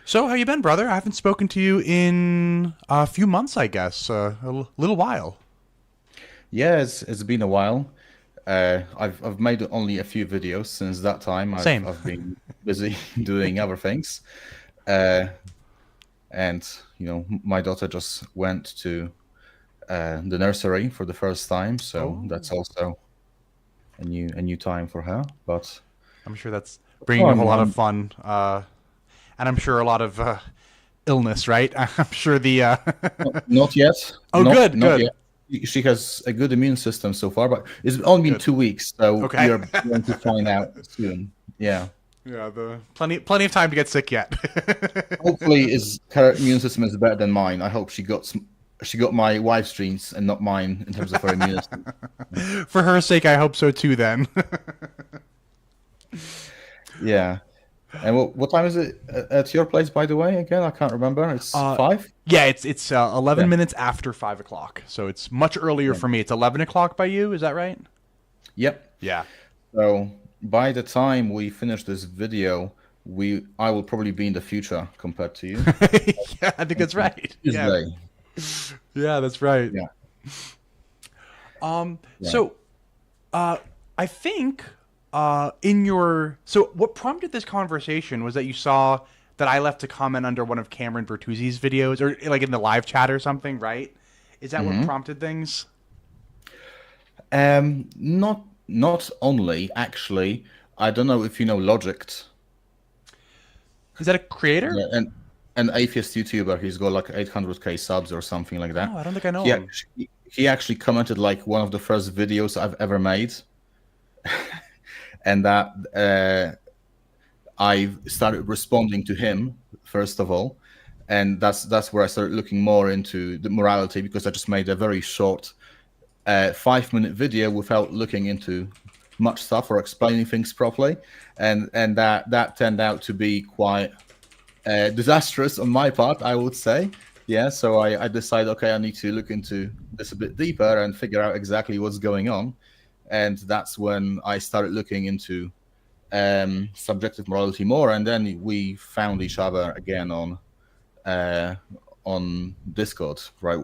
So, how you been, brother? I haven't spoken to you in a few months, I guess. Little while. Yeah, it's been a while. I've made only a few videos since that time. I've Same. I've been busy doing other things. Uh, and my daughter just went to the nursery for the first time, so Oh, that's also a new time for her. But I'm sure that's bringing a whole oh, lot of fun, and I'm sure a lot of illness, right? I'm sure the. not yet, Oh, good, not good, yet. She has a good immune system so far, but it's only been good. 2 weeks, so Okay. you're going to find out soon. Yeah. Yeah, the plenty of time to get sick yet. Hopefully, is her immune system is better than mine. I hope she got my wife's genes and not mine in terms of her immunity. For her sake, I hope so too. Then. Yeah. And what time is it at your place, by the way? Again, I can't remember. It's uh, 5? yeah, it's 11 Yeah. minutes after 5 o'clock, so it's much earlier Yeah. for me. It's 11 o'clock by you. Is that right? Yep. Yeah. So by the time we finish this video, I will probably be in the future compared to you. Yeah, I think that's right. Yeah. Tuesday. Yeah, that's right. Yeah. Right. So, uh, I think in your so what prompted this conversation was that you saw that I left a comment under one of Cameron Bertuzzi's videos, or like in the live chat or something, right? Is that what prompted things? Not only actually. I don't know if you know Logic. Is that a creator? Yeah, and an atheist YouTuber. He's got like 800K subs or something like Oh, that. I don't think I know He him. actually he actually commented like one of the first videos I've ever made, and that I started responding to him first of all, and that's where I started looking more into the morality because I just made a very short 5-minute video without looking into much stuff or explaining things properly, and that turned out to be quite disastrous on my part, I would say. Yeah, so I decided, okay, I need to look into this a bit deeper and figure out exactly what's going on, and that's when I started looking into subjective morality more, and then we found each other again uh, on Discord. Right?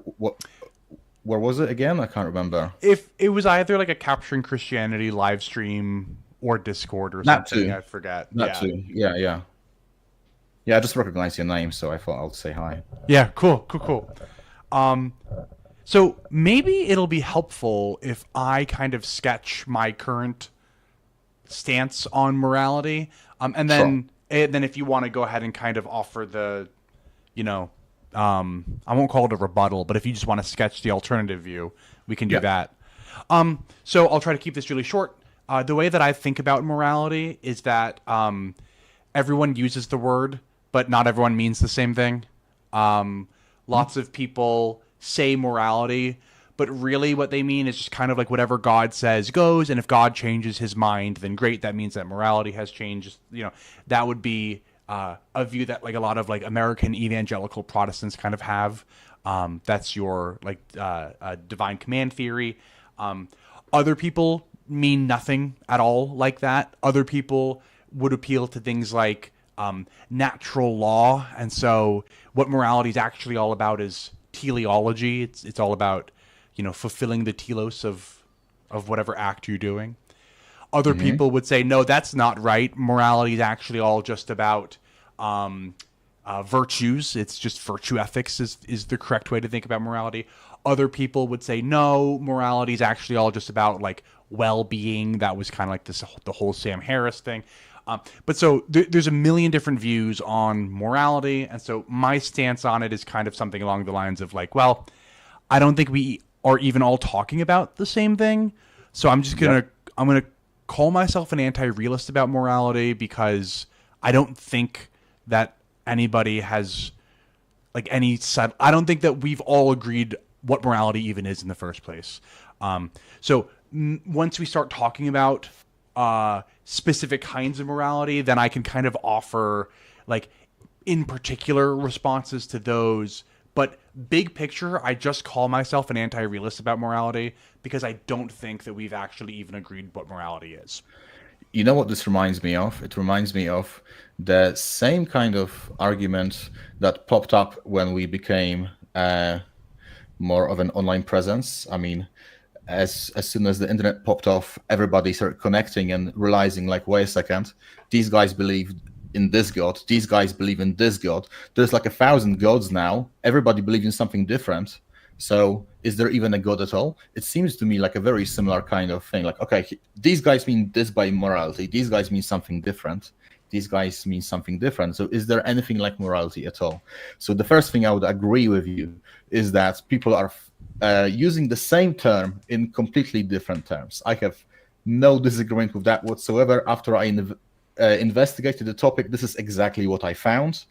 Where was it again? I can't remember. If it was either like a Capturing Christianity live stream or Discord or That something, too. I forget. That Yeah. too. Yeah, yeah. Yeah, I just recognized your name, so I thought I'll say hi. Yeah. Cool. Um, so maybe it'll be helpful if I kind of sketch my current stance on morality, and Sure. then if you want to go ahead and kind of offer the, you know, I won't call it a rebuttal, but if you just want to sketch the alternative view, we can do Yeah. that. So I'll try to keep this really short. The way that I think about morality is that everyone uses the word, but not everyone means the same thing. Lots of people say morality, but really what they mean is just kind of like whatever God says goes, and if God changes his mind, then great, that means that morality has changed. That would be a view that like a lot of like American evangelical Protestants kind of have. That's your like divine command theory. Other people mean nothing at all like that. Other people would appeal to things like natural law, and so what morality is actually all about is teleology. It's all about fulfilling the telos of whatever act you're doing. Other Hmm. people would say, no, that's not right. Morality is actually all just about virtues. It's just virtue ethics is the correct way to think about morality. Other people would say, no, morality is actually all just about like well-being. That was kind of like the whole Sam Harris thing. But so there's a million different views on morality, and so my stance on it is kind of something along the lines of like, well, I don't think we are even all talking about the same thing. So Yep. I'm gonna call myself an anti-realist about morality because I don't think that anybody has like any set. I don't think that we've all agreed what morality even is in the first place. So once we start talking about specific kinds of morality, then I can kind of offer like in particular responses to those. But big picture, I just call myself an anti-realist about morality because I don't think that we've actually even agreed what morality is. You know what this reminds me of? It reminds me of the same kind of argument that popped up when we became more of an online presence. I mean, as soon as the internet popped off, everybody started connecting and realizing, like, wait a second, these guys believe in this god, these guys believe in this god. There's like 1,000 gods now. Everybody believes in something different. So is there even a god at all? It seems to me like a very similar kind of thing. Like, okay, these guys mean this by morality. These guys mean something different. These guys mean something different. So is there anything like morality at all? So the first thing I would agree with you is that people are using the same term in completely different terms. I have no disagreement with that whatsoever. After I investigated the topic, this is exactly what I found.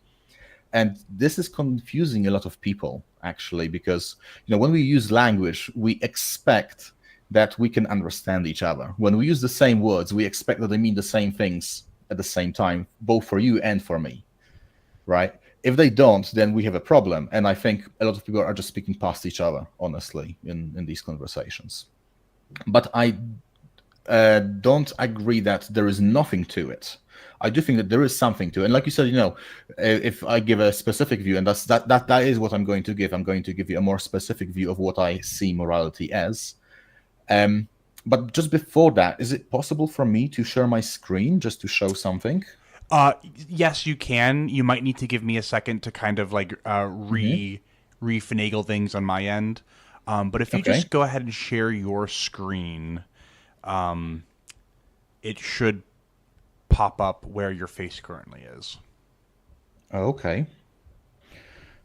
And this is confusing a lot of people, actually, because when we use language, we expect that we can understand each other. When we use the same words, we expect that they mean the same things at the same time, both for you and for me, right? If they don't, then we have a problem. And I think a lot of people are just speaking past each other, honestly, in these conversations. But I don't agree that there is nothing to it. I do think that there is something to it. And like you said, if I give a specific view, and that is what I'm going to give. I'm going to give you a more specific view of what I see morality as. But just before that, is it possible for me to share my screen just to show something? Yes, you can. You might need to give me a second to kind of like refinagle things on my end. But if you Okay. just go ahead and share your screen, it should pop up where your face currently is. Okay.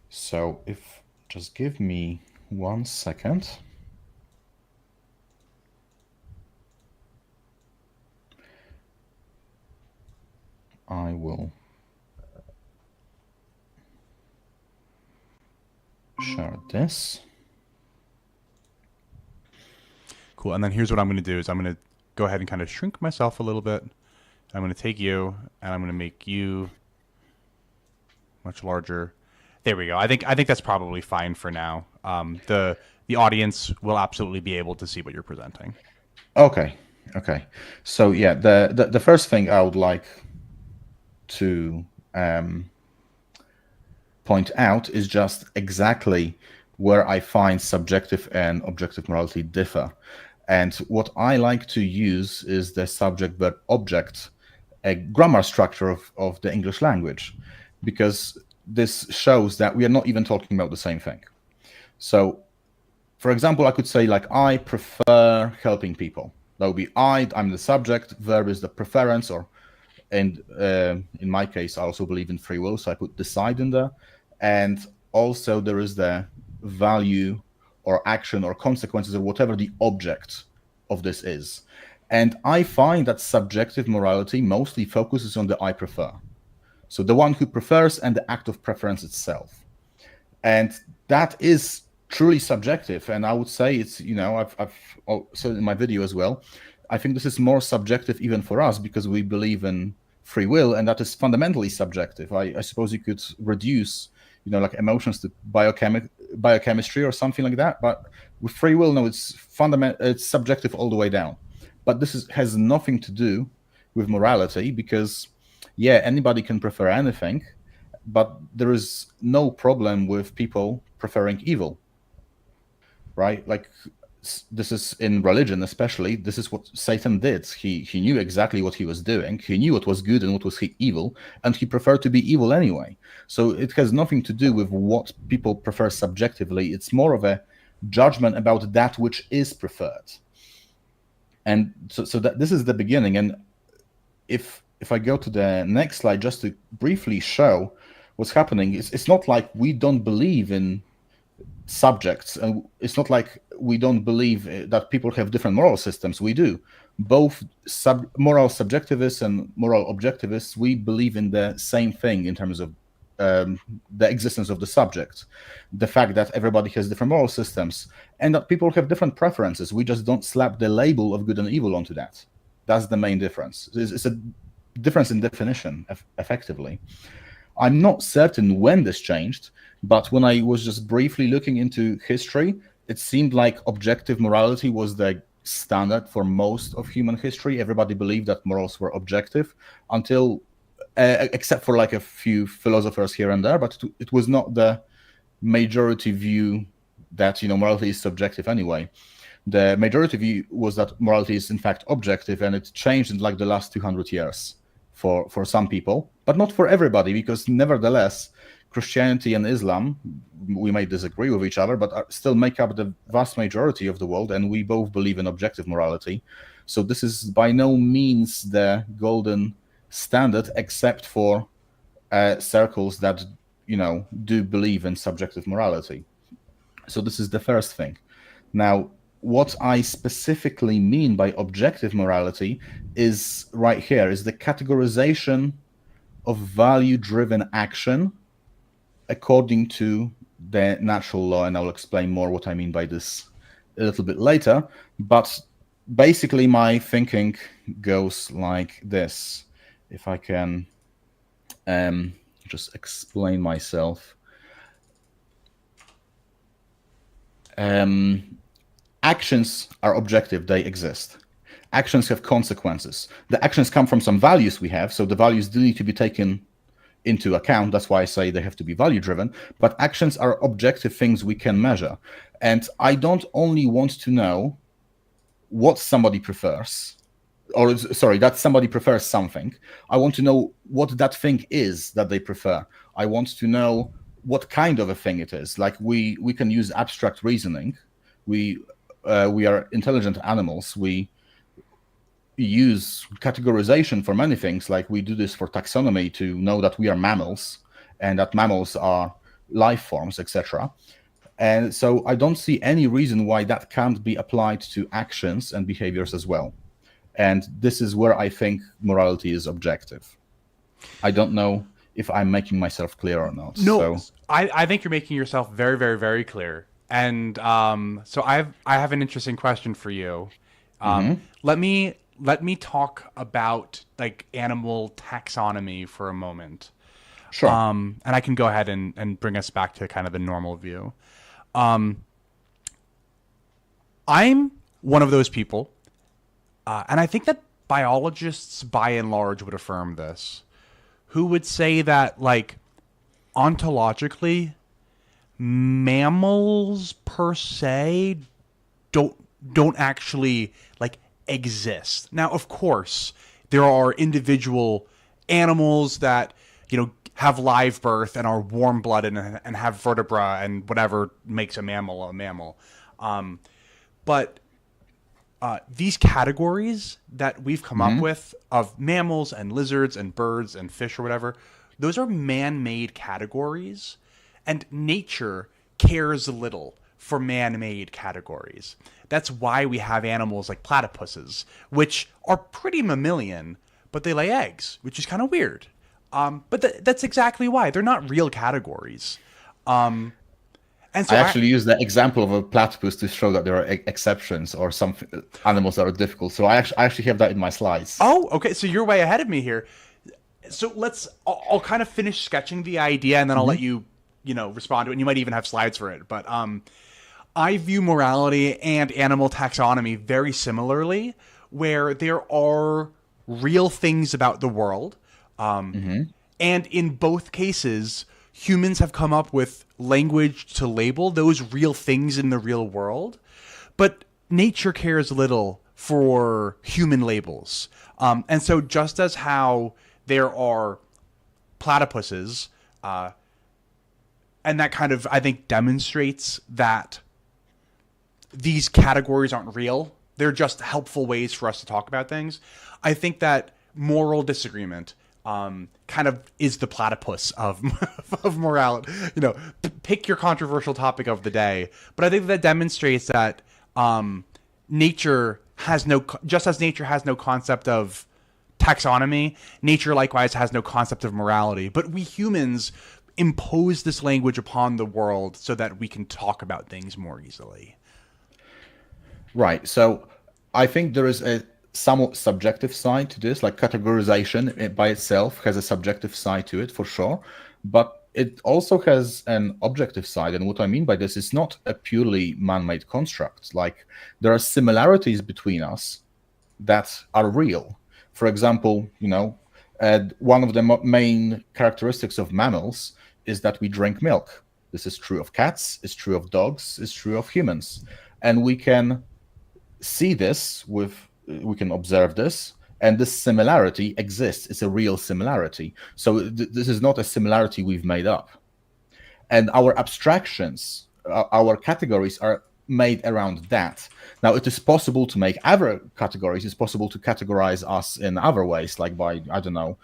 So if just give me 1 second. I will share this. Cool. And then here's what I'm going to do is I'm going to go ahead and kind of shrink myself a little bit. I'm going to take you and I'm going to make you much larger. There we go. I think that's probably fine for now. The audience will absolutely be able to see what you're presenting. Okay. So yeah, the first thing I would like to point out is just exactly where I find subjective and objective morality differ. And what I like to use is the subject verb object, a grammar structure of the English language, because this shows that we are not even talking about the same thing. So, for example, I could say, like, I prefer helping people. That would be I'm the subject, verb is the preference, and in my case, I also believe in free will, so I put decide in there. And also there is the value or action or consequences or whatever the object of this is. And I find that subjective morality mostly focuses on the I prefer. So the one who prefers and the act of preference itself. And that is truly subjective. And I would say it's, I've said in my video as well, I think this is more subjective even for us because we believe in free will, and that is fundamentally subjective. I suppose you could reduce, like emotions to biochemistry or something like that. But with free will, no, it's subjective all the way down. But this has nothing to do with morality because, yeah, anybody can prefer anything, but there is no problem with people preferring evil, right? Like, this is in religion especially, this is what Satan did. He knew exactly what he was doing. He knew what was good and what was evil, and he preferred to be evil anyway. So it has nothing to do with what people prefer subjectively. It's more of a judgment about that which is preferred. And so that this is the beginning. And if I go to the next slide just to briefly show what's happening, it's not like we don't believe in subjects, and it's not like we don't believe that people have different moral systems. We do. Both moral subjectivists and moral objectivists, we believe in the same thing in terms of the existence of the subject, the fact that everybody has different moral systems, and that people have different preferences. We just don't slap the label of good and evil onto that. That's the main difference. It's a difference in definition, effectively. I'm not certain when this changed, but when I was just briefly looking into history, it seemed like objective morality was the standard for most of human history. Everybody believed that morals were objective until, except for like a few philosophers here and there, but it was not the majority view that morality is subjective anyway. The majority view was that morality is in fact objective, and it changed in like the last 200 years for some people, but not for everybody, because nevertheless Christianity and Islam, we may disagree with each other, but still make up the vast majority of the world, and we both believe in objective morality. So this is by no means the golden standard, except for circles that do believe in subjective morality. So this is the first thing. Now, what I specifically mean by objective morality is right here, is the categorization of value-driven action according to the natural law, and I'll explain more what I mean by this a little bit later. But basically my thinking goes like this. If I can just explain myself. Actions are objective, they exist. Actions have consequences. The actions come from some values we have, so the values do need to be taken into account. That's why I say they have to be value driven. But actions are objective things we can measure. And I don't only want to know what somebody prefers, or sorry, that somebody prefers something. I want to know what that thing is that they prefer. I want to know what kind of a thing it is. Like we can use abstract reasoning. We are intelligent animals. We use categorization for many things. Like we do this for taxonomy to know that we are mammals and that mammals are life forms, etc. And so I don't see any reason why that can't be applied to actions and behaviors as well. And this is where I think morality is objective. I don't know if I'm making myself clear or not. No, So, I think you're making yourself very, very, very clear. And so I have an interesting question for you. Let me talk about like animal taxonomy for a moment. sure. And I can go ahead and bring us back to kind of the normal view. I'm one of those people, and I think that biologists by and large would affirm this, who would say that like ontologically mammals per se don't actually like exist. Now, of course, there are individual animals that have live birth and are warm blooded and have vertebra and whatever makes a mammal a mammal. But these categories that we've come up with of mammals and lizards and birds and fish or whatever, those are man-made categories, and nature cares little for man-made categories. That's why we have animals like platypuses, which are pretty mammalian, but they lay eggs, which is kind of weird. But that's exactly why. They're not real categories. And so I actually use the example of a platypus to show that there are exceptions or some animals that are difficult. So I actually have that in my slides. Oh, okay. So you're way ahead of me here. So I'll kind of finish sketching the idea, and then I'll let you, respond to it. And you might even have slides for it. But I view morality and animal taxonomy very similarly, where there are real things about the world. And in both cases, humans have come up with language to label those real things in the real world. But nature cares little for human labels. And so just as how there are platypuses, and that kind of, I think, demonstrates that these categories aren't real. They're just helpful ways for us to talk about things. I think that moral disagreement kind of is the platypus of morality. Pick your controversial topic of the day. But I think that demonstrates that nature has just as nature has no concept of taxonomy, nature likewise has no concept of morality. But we humans impose this language upon the world so that we can talk about things more easily. Right. So I think there is a somewhat subjective side to this, like categorization by itself has a subjective side to it for sure. But it also has an objective side, and what I mean by this is not a purely man-made construct. Like, there are similarities between us that are real. For example, one of the main characteristics of mammals is that we drink milk. This is true of cats, it's true of dogs, it's true of humans. And we can see this we can observe this, and this similarity exists. It's a real similarity. So this is not a similarity we've made up. And our abstractions, our categories are made around that. Now, it is possible to make other categories. It's possible to categorize us in other ways, like by, I don't know,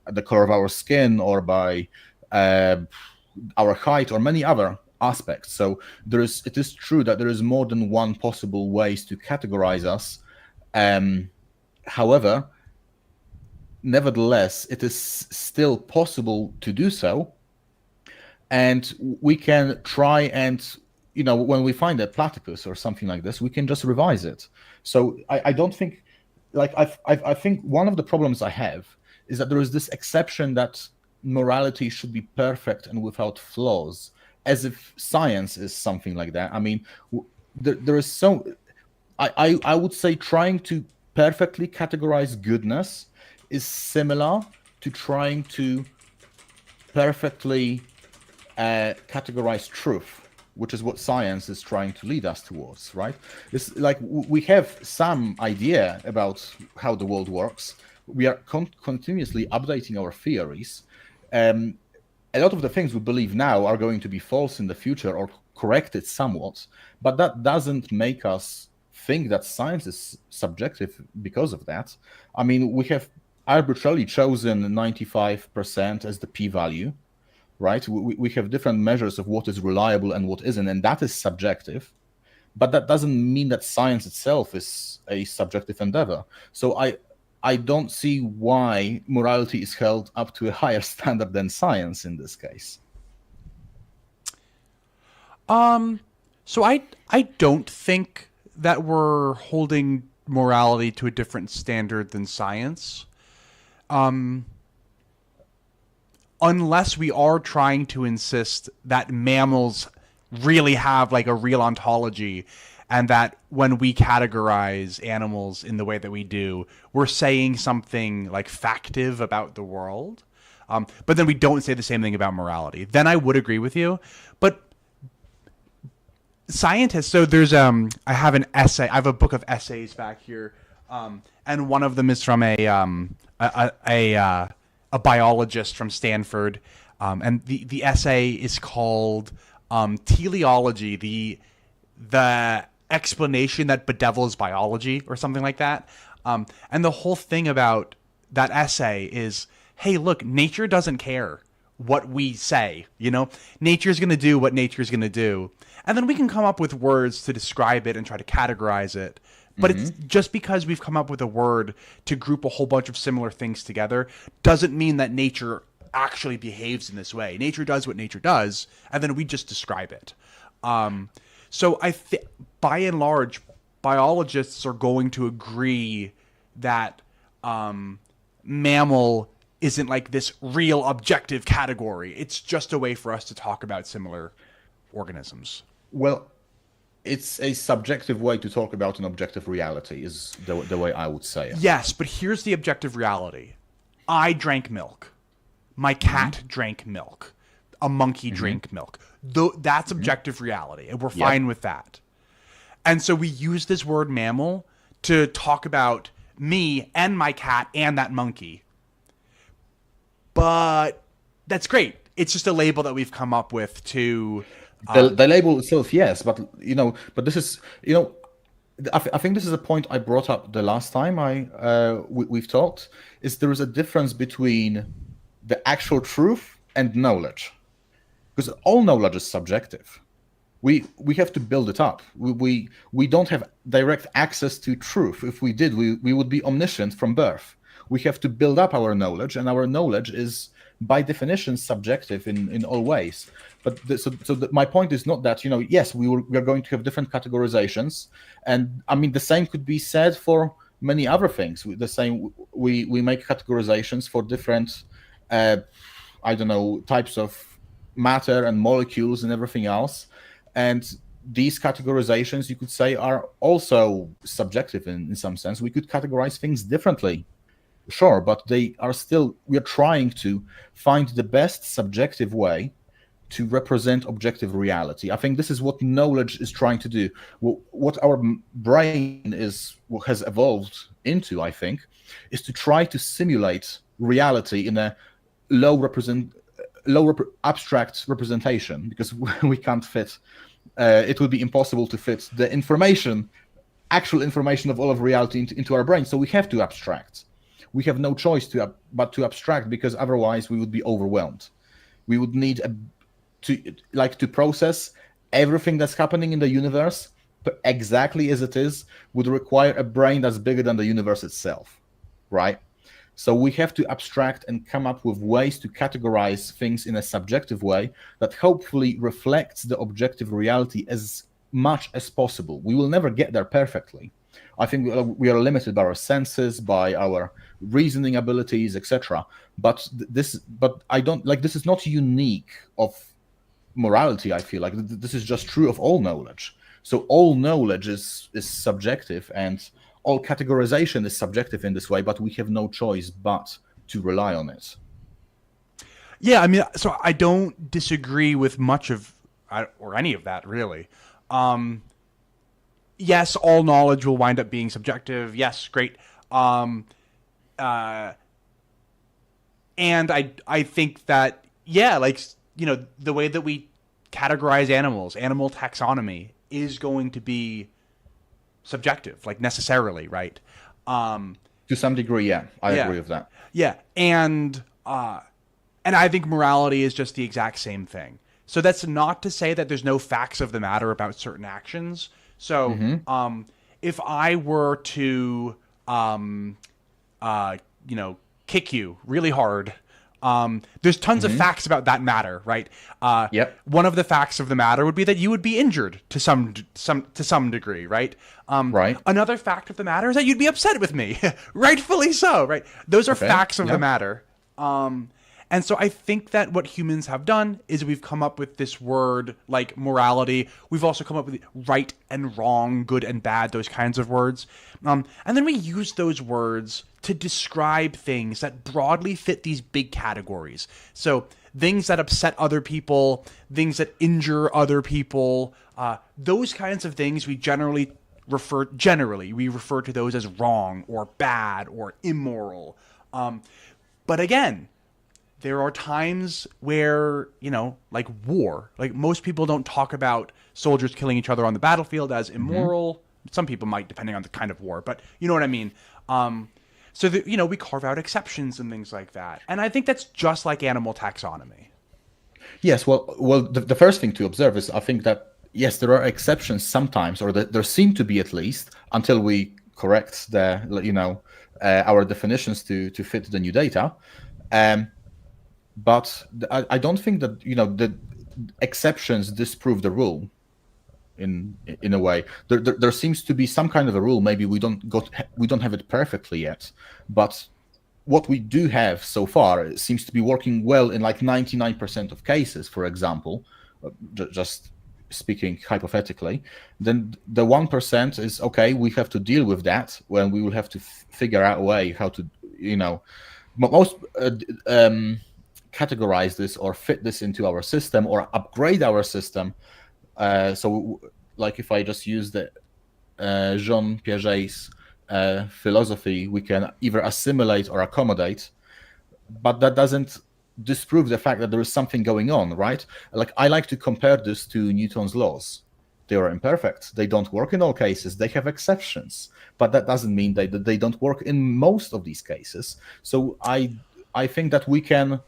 the color of our skin, or by our height, or many other aspects. So it is true that there is more than one possible ways to categorize us. However, nevertheless, it is still possible to do so. And we can try and, when we find a platypus or something like this, we can just revise it. So I don't think, like, I think one of the problems I have is that there is this exception that morality should be perfect and without flaws, as if science is something like that. I mean, there is so, I would say trying to perfectly categorize goodness is similar to trying to perfectly categorize truth, which is what science is trying to lead us towards, right? It's like we have some idea about how the world works. We are continuously updating our theories. A lot of the things we believe now are going to be false in the future, or corrected somewhat, but that doesn't make us think that science is subjective because of that. I mean, we have arbitrarily chosen 95% as the p-value, right? We have different measures of what is reliable and what isn't, and that is subjective. But that doesn't mean that science itself is a subjective endeavor. So I don't see why morality is held up to a higher standard than science in this case. So I don't think that we're holding morality to a different standard than science. Unless we are trying to insist that mammals really have like a real ontology, and that when we categorize animals in the way that we do, we're saying something like factive about the world. But then we don't say the same thing about morality. Then I would agree with you. But scientists, so there's I have an essay. I have a book of essays back here, and one of them is from a biologist from Stanford, and the essay is called "Teleology: the explanation that bedevils biology," or something like that. And the whole thing about that essay is, hey, look, nature doesn't care what we say. Nature's going to do what nature's going to do, and then we can come up with words to describe it and try to categorize it. But it's just because we've come up with a word to group a whole bunch of similar things together doesn't mean that nature actually behaves in this way. Nature does what nature does, and then we just describe it. So by and large, biologists are going to agree that mammal isn't like this real objective category. It's just a way for us to talk about similar organisms. Well, it's a subjective way to talk about an objective reality, is the way I would say it. Yes, but here's the objective reality. I drank milk. My cat drank milk. A monkey drank milk. That's objective reality, and we're fine with that. And so we use this word mammal to talk about me and my cat and that monkey. But that's great. It's just a label that we've come up with to... The label itself, yes, but but this is, I think this is a point I brought up the last time we've talked. Is there is a difference between the actual truth and knowledge, because all knowledge is subjective. We have to build it up. We don't have direct access to truth. If we did, we would be omniscient from birth. We have to build up our knowledge, and our knowledge is by definition subjective in all ways. But my point is not that, yes, we are going to have different categorizations, and I mean the same could be said for many other things. The same, we make categorizations for different types of matter and molecules and everything else. And these categorizations, you could say, are also subjective in some sense. We could categorize things differently, sure, but they are still, we're trying to find the best subjective way to represent objective reality. I think this is what knowledge is trying to do. What our brain has evolved into, I think, is to try to simulate reality in a abstract representation, because we can't fit. It would be impossible to fit the actual information of all of reality into our brain. So we have to abstract. We have no choice but to abstract, because otherwise we would be overwhelmed. We would need to process everything that's happening in the universe exactly as it is, would require a brain that's bigger than the universe itself, right? So we have to abstract and come up with ways to categorize things in a subjective way that hopefully reflects the objective reality as much as possible. We will never get there perfectly. I think we are limited by our senses, by our reasoning abilities, etc. But this is not unique of morality. I feel like this is just true of all knowledge. So all knowledge is subjective, and all categorization is subjective in this way, but we have no choice but to rely on it. Yeah, I mean, so I don't disagree with much of or any of that, really. Yes, all knowledge will wind up being subjective. Yes, great. And I think that, yeah, like, you know, the way that we categorize animals, animal taxonomy is going to be subjective, like, necessarily, right? To some degree, yeah, I agree with that. Yeah, and I think morality is just the exact same thing. So that's not to say that there's no facts of the matter about certain actions. So if I were to, kick you really hard, there's tons of facts about that matter, right? Yep. One of the facts of the matter would be that you would be injured to some degree, right? Right. Another fact of the matter is that you'd be upset with me, rightfully so, right? Those are facts of the matter. And so I think that what humans have done is we've come up with this word like morality. We've also come up with right and wrong, good and bad, those kinds of words. And then we use those words to describe things that broadly fit these big categories. So things that upset other people, things that injure other people, those kinds of things we refer to those as wrong or bad or immoral. But again, there are times where, like war, like most people don't talk about soldiers killing each other on the battlefield as immoral. Some people might, depending on the kind of war, but you know what I mean? So that, we carve out exceptions and things like that. And I think that's just like animal taxonomy. Yes, well, the first thing to observe is, I think that, yes, there are exceptions sometimes, or there seem to be, at least, until we correct our definitions to fit the new data. But I don't think that the exceptions disprove the rule. In a way, there seems to be some kind of a rule. Maybe we don't have it perfectly yet, but what we do have so far seems to be working well in like 99% of cases. For example, just speaking hypothetically, then the 1% is okay. We have to deal with that when we will have to figure out a way how to most. Categorize this or fit this into our system or upgrade our system. So like if I just use the Jean Piaget's philosophy, we can either assimilate or accommodate, but that doesn't disprove the fact that there is something going on, right? Like, I like to compare this to Newton's laws. They are imperfect. They don't work in all cases. They have exceptions, but that doesn't mean that they don't work in most of these cases. So I think that we can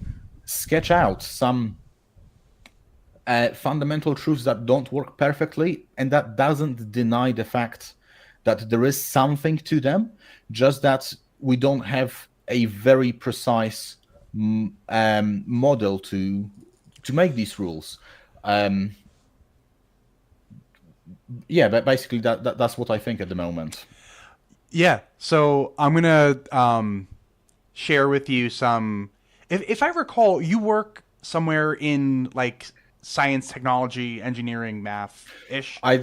sketch out some fundamental truths that don't work perfectly, and that doesn't deny the fact that there is something to them, just that we don't have a very precise model to make these rules. Yeah, but basically that's what I think at the moment. Yeah, so I'm gonna share with you some. If I recall, you work somewhere in like science, technology, engineering, math ish? I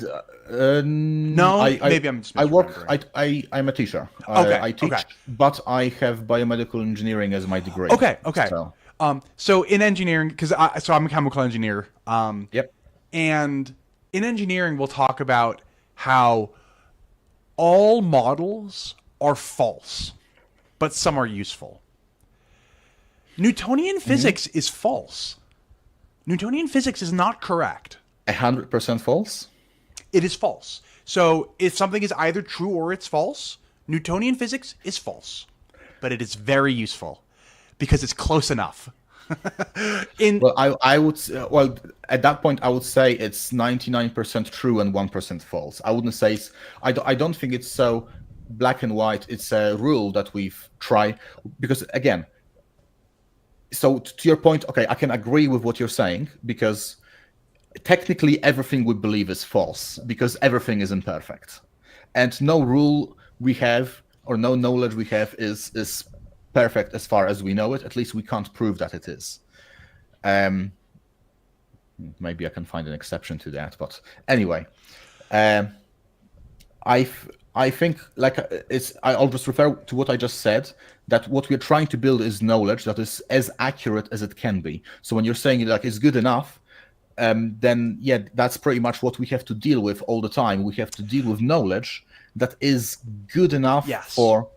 No, maybe I'm just I work. misremembering. I'm a teacher. Okay, I okay, teach, but I have biomedical engineering as my degree. okay, okay. So So in engineering, because I'm a chemical engineer, yep. and in engineering, we'll talk about how all models are false, but some are useful. Newtonian Hmm. physics is false. Newtonian physics is not correct. 100% false. It is false. So if something is either true or it's false, Newtonian physics is false. But it is very useful because it's close enough. in Well, I would well at that point I would say it's 99% true and 1% false. I wouldn't say it's I don't think it's so black and white. It's a rule that we've tried because again, so to your point, okay, I can agree with what you're saying because technically everything we believe is false because everything is imperfect. And no rule we have or no knowledge we have is perfect as far as we know it. At least we can't prove that it is. Um, maybe I can find an exception to that, but anyway, um, I think like I'll just refer to what I just said, that what we're trying to build is knowledge that is as accurate as it can be. So when you're saying like it's good enough, then yeah, that's pretty much what we have to deal with all the time. We have to deal with knowledge that is good enough yes. for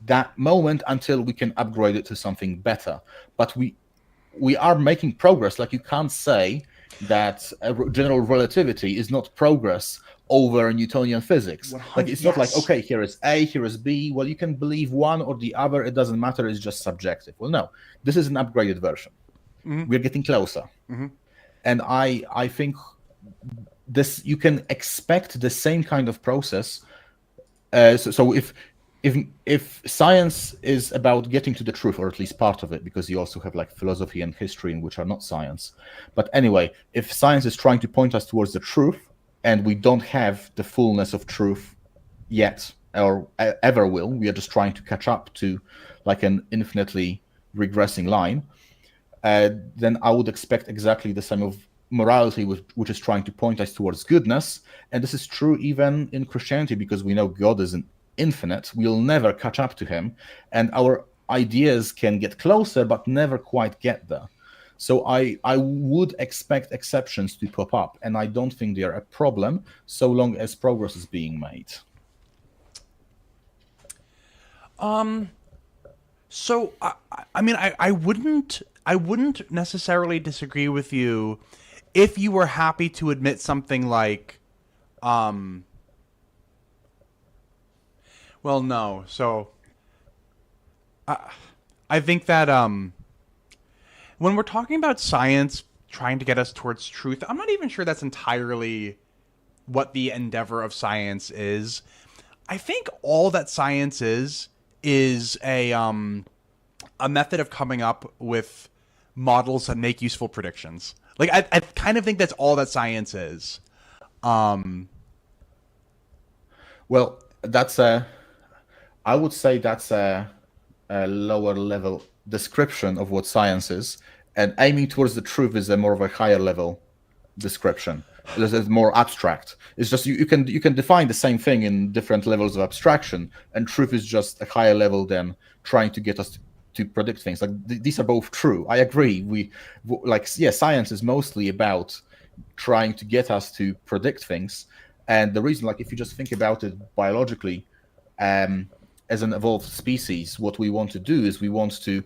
that moment until we can upgrade it to something better. But we are making progress. Like you can't say that general relativity is not progress over Newtonian physics. Like 100 it's not like yes. okay, here is A, here is B. Well, you can believe one or the other. It doesn't matter. It's just subjective. Well, no, this is an upgraded version. Mm-hmm. We're getting closer, Mm-hmm. and I think this you can expect the same kind of process. So if science is about getting to the truth, or at least part of it, because you also have like philosophy and history, which are not science. But anyway, if science is trying to point us towards the truth, and we don't have the fullness of truth yet, or ever will, we are just trying to catch up to like an infinitely regressing line, then I would expect exactly the same of morality, which is trying to point us towards goodness. And this is true even in Christianity, because we know God is infinite. We'll never catch up to him. And our ideas can get closer, but never quite get there. So I would expect exceptions to pop up. And I don't think they're a problem so long as progress is being made. So I mean I wouldn't necessarily disagree with you if you were happy to admit something like well no. So I think that when we're talking about science trying to get us towards truth, I'm not even sure that's entirely what the endeavor of science is. I think all that science is a method of coming up with models that make useful predictions. Like I kind of think that's all that science is. Well, that's a, I would say that's a lower level description of what science is, and aiming towards the truth is a more of a higher level description. It's more abstract. It's just you can define the same thing in different levels of abstraction, and truth is just a higher level than trying to get us to predict things. Like these are both true. I agree. Like yeah, science is mostly about trying to get us to predict things, and the reason, like if you just think about it biologically, as an evolved species, what we want to do is we want to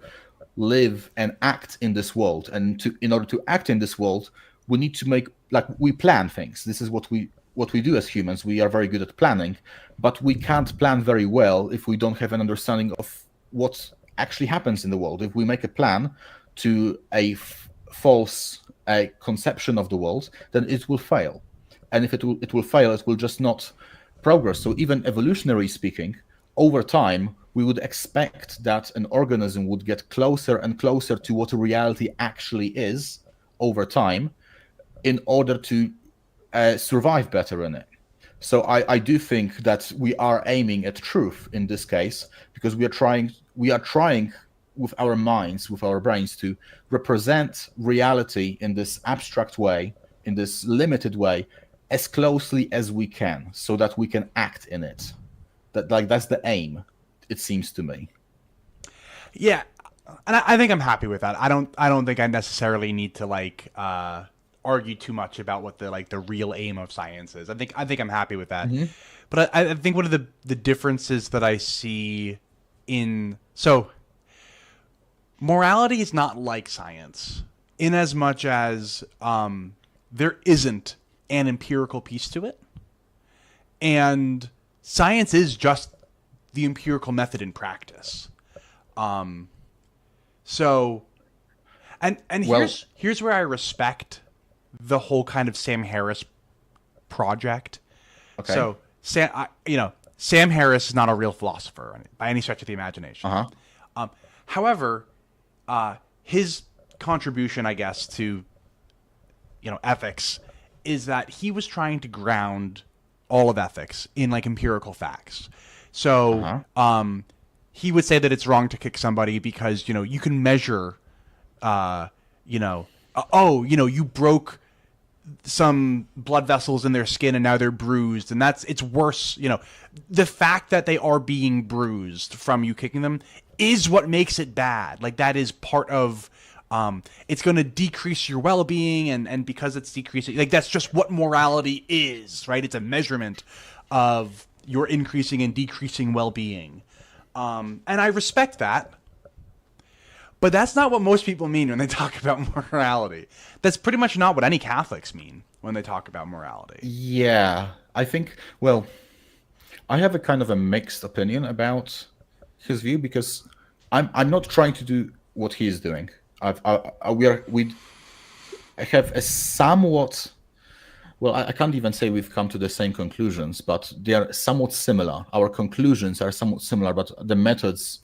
live and act in this world, and in order to act in this world, we need to make like we plan things. This is what we do as humans. We are very good at planning, but we can't plan very well if we don't have an understanding of what actually happens in the world. If we make a plan to a false conception of the world, then it will fail, and if it will fail, it will just not progress. So even evolutionary speaking, over time, we would expect that an organism would get closer and closer to what reality actually is over time in order to survive better in it. So I do think that we are aiming at truth in this case because we are trying with our minds, with our brains, to represent reality in this abstract way, in this limited way, as closely as we can, so that we can act in it. That's the aim, it seems to me. Yeah, and I think I'm happy with that. I don't think I necessarily need to argue too much about what the real aim of science is. I think I'm happy with that. But I think one of the differences that I see so morality is not like science in as much as there isn't an empirical piece to it, and science is just the empirical method in practice. So, and here's where I respect the whole kind of Sam Harris project. Okay. So Sam Harris is not a real philosopher by any stretch of the imagination. However, his contribution, I guess, to ethics is that he was trying to ground all of ethics in empirical facts. So he would say that it's wrong to kick somebody because you can measure, you broke some blood vessels in their skin and now they're bruised, and it's worse. The fact that they are being bruised from you kicking them is what makes it bad. That is part of it's going to decrease your well-being, and because it's decreasing, that's just what morality is, right? It's a measurement of your increasing and decreasing well-being. And I respect that, but that's not what most people mean when they talk about morality. That's pretty much not what any Catholics mean when they talk about morality. Yeah, I think, well, I have a kind of a mixed opinion about his view, because I'm not trying to do what he is doing. We have a somewhat, well, I can't even say we've come to the same conclusions, but they are somewhat similar. Our conclusions are somewhat similar, but the methods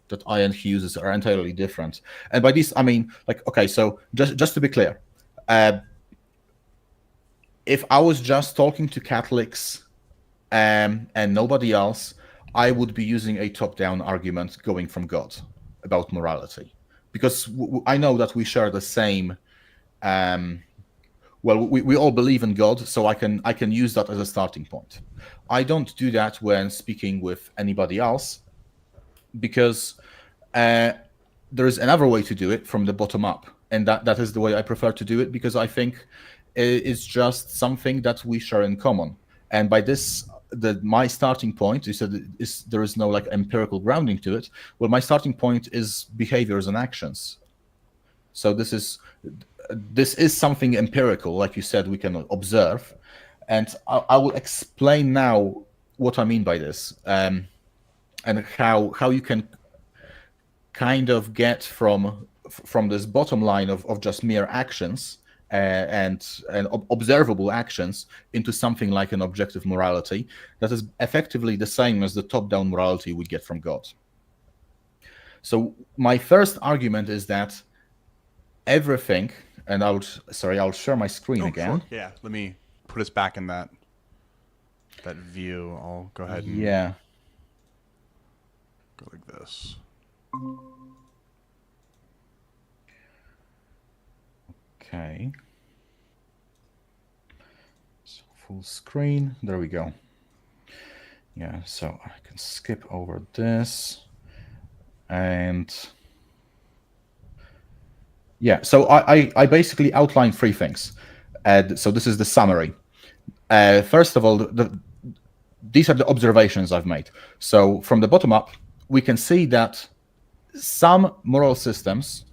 that I and he uses are entirely different. And by this, I mean, okay, so just to be clear, if I was just talking to Catholics and nobody else, I would be using a top-down argument going from God about morality, because I know that we share the same. We all believe in God, so I can use that as a starting point. I don't do that when speaking with anybody else, because there is another way to do it from the bottom up, and that is the way I prefer to do it, because I think it's just something that we share in common. And by this, my starting point, you said, there is no empirical grounding to it. Well, my starting point is behaviors and actions. So this is something empirical, like you said, we can observe, and I will explain now what I mean by this, and how you can kind of get from this bottom line of just mere actions and observable actions into something like an objective morality that is effectively the same as the top-down morality we get from God. So my first argument is that everything, and I'll share my screen again. Sure. Yeah, let me put us back in that view. I'll go ahead and go like this. Okay. So full screen. There we go. Yeah, so I can skip over this. And yeah, so I basically outlined three things. So this is the summary. First of all, these are the observations I've made. So from the bottom up, we can see that some moral systems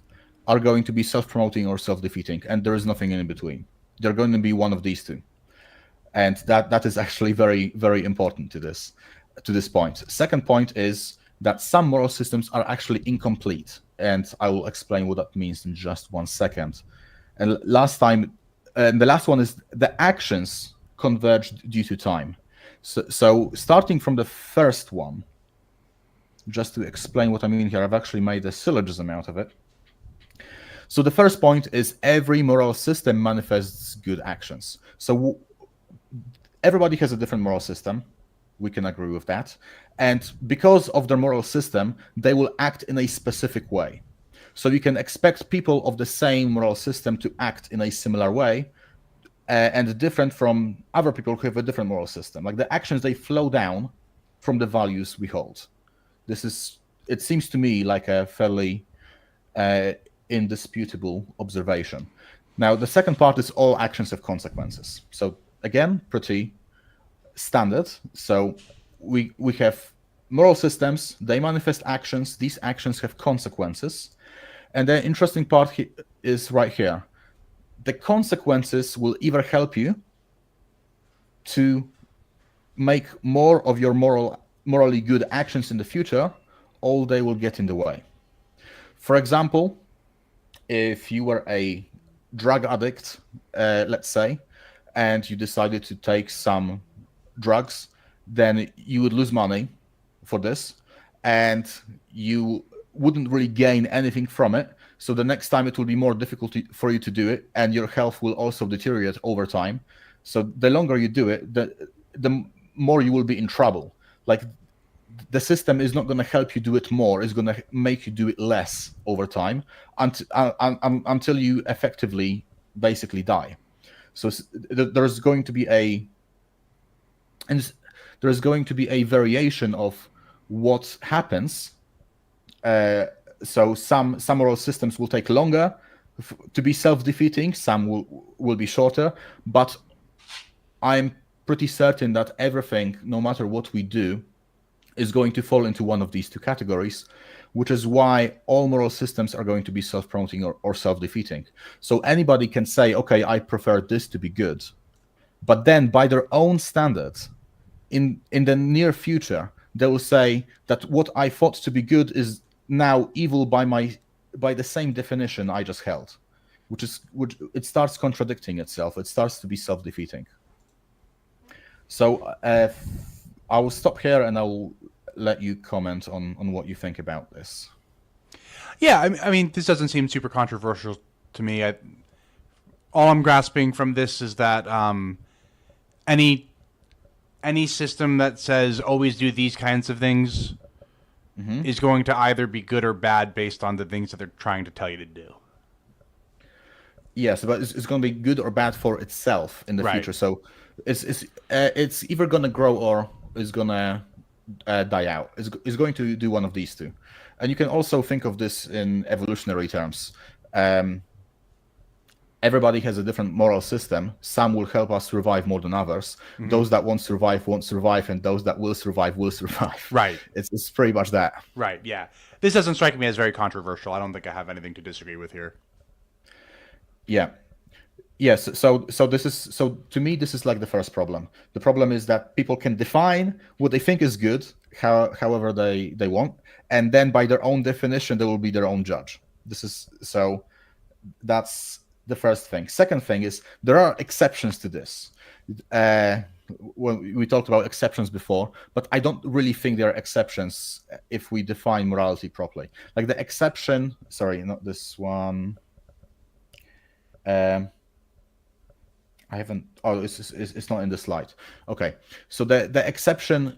are going to be self-promoting or self-defeating, and there is nothing in between. They're going to be one of these two. And that is actually very, very important to this point. Second point is that some moral systems are actually incomplete, and I will explain what that means in just 1 second. And the last one is the actions converged due to time. So starting from the first one, just to explain what I mean here, I've actually made a syllogism out of it. So the first point is every moral system manifests good actions. So everybody has a different moral system. We can agree with that. And because of their moral system, they will act in a specific way. So you can expect people of the same moral system to act in a similar way, and different from other people who have a different moral system. Like the actions, they flow down from the values we hold. It seems to me like a fairly indisputable observation. Now, the second part is all actions have consequences. So again, pretty standard. So we have moral systems, they manifest actions, these actions have consequences. And the interesting part is right here. The consequences will either help you to make more of your morally good actions in the future, or they will get in the way. For example, if you were a drug addict, let's say, and you decided to take some drugs, then you would lose money for this, and you wouldn't really gain anything from it. So the next time it will be more difficult for you to do it, and your health will also deteriorate over time. So the longer you do it, the more you will be in trouble. Like the system is not going to help you do it more; it's going to make you do it less over time until you effectively basically die. So there's going to be a variation of what happens. So some moral systems will take longer to be self-defeating, some will be shorter, but I'm pretty certain that everything, no matter what we do, is going to fall into one of these two categories, which is why all moral systems are going to be self-promoting or self-defeating. So anybody can say, okay, I prefer this to be good, but then by their own standards, in the near future, they will say that what I thought to be good is now evil by the same definition I just held, which it starts contradicting itself. It starts to be self-defeating. So I will stop here and I will let you comment on what you think about this. Yeah, I mean, this doesn't seem super controversial to me. All I'm grasping from this is that any system that says always do these kinds of things is going to either be good or bad based on the things that they're trying to tell you to do. Yes, but it's going to be good or bad for itself in the future. So it's either going to grow or it's going to die out. It's going to do one of these two. And you can also think of this in evolutionary terms. Everybody has a different moral system. Some will help us survive more than others. Those that won't survive, and those that will survive, will survive. Right. It's pretty much that. Right, yeah. This doesn't strike me as very controversial. I don't think I have anything to disagree with here. Yeah. Yes. So to me, this is like the first problem. The problem is that people can define what they think is good, however they want, and then by their own definition, they will be their own judge. That's the first thing. Second thing is there are exceptions to this. Well, we talked about exceptions before, but I don't really think there are exceptions if we define morality properly. Like the exception, sorry, not this one. I haven't. Oh, it's not in the slide. Okay, so the exception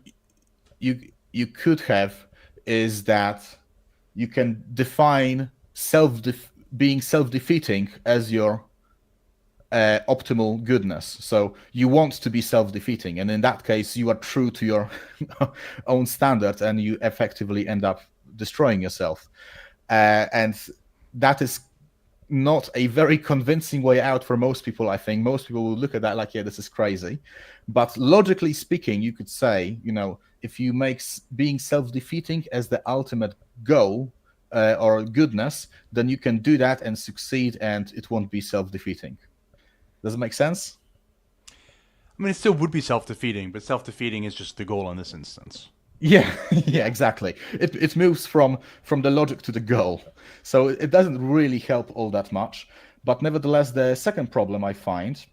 you could have is that you can define being self-defeating as your optimal goodness. So you want to be self-defeating, and in that case, you are true to your own standards, and you effectively end up destroying yourself. And that is not a very convincing way out for most people. I think most people will look at that like, yeah, this is crazy. But logically speaking, you could say, if you make being self-defeating as the ultimate goal or goodness, then you can do that and succeed, and it won't be self-defeating. Does it make sense? I mean, it still would be self-defeating, but self-defeating is just the goal in this instance. Yeah, yeah, exactly. It moves from the logic to the goal. So it doesn't really help all that much. But nevertheless, the second problem I find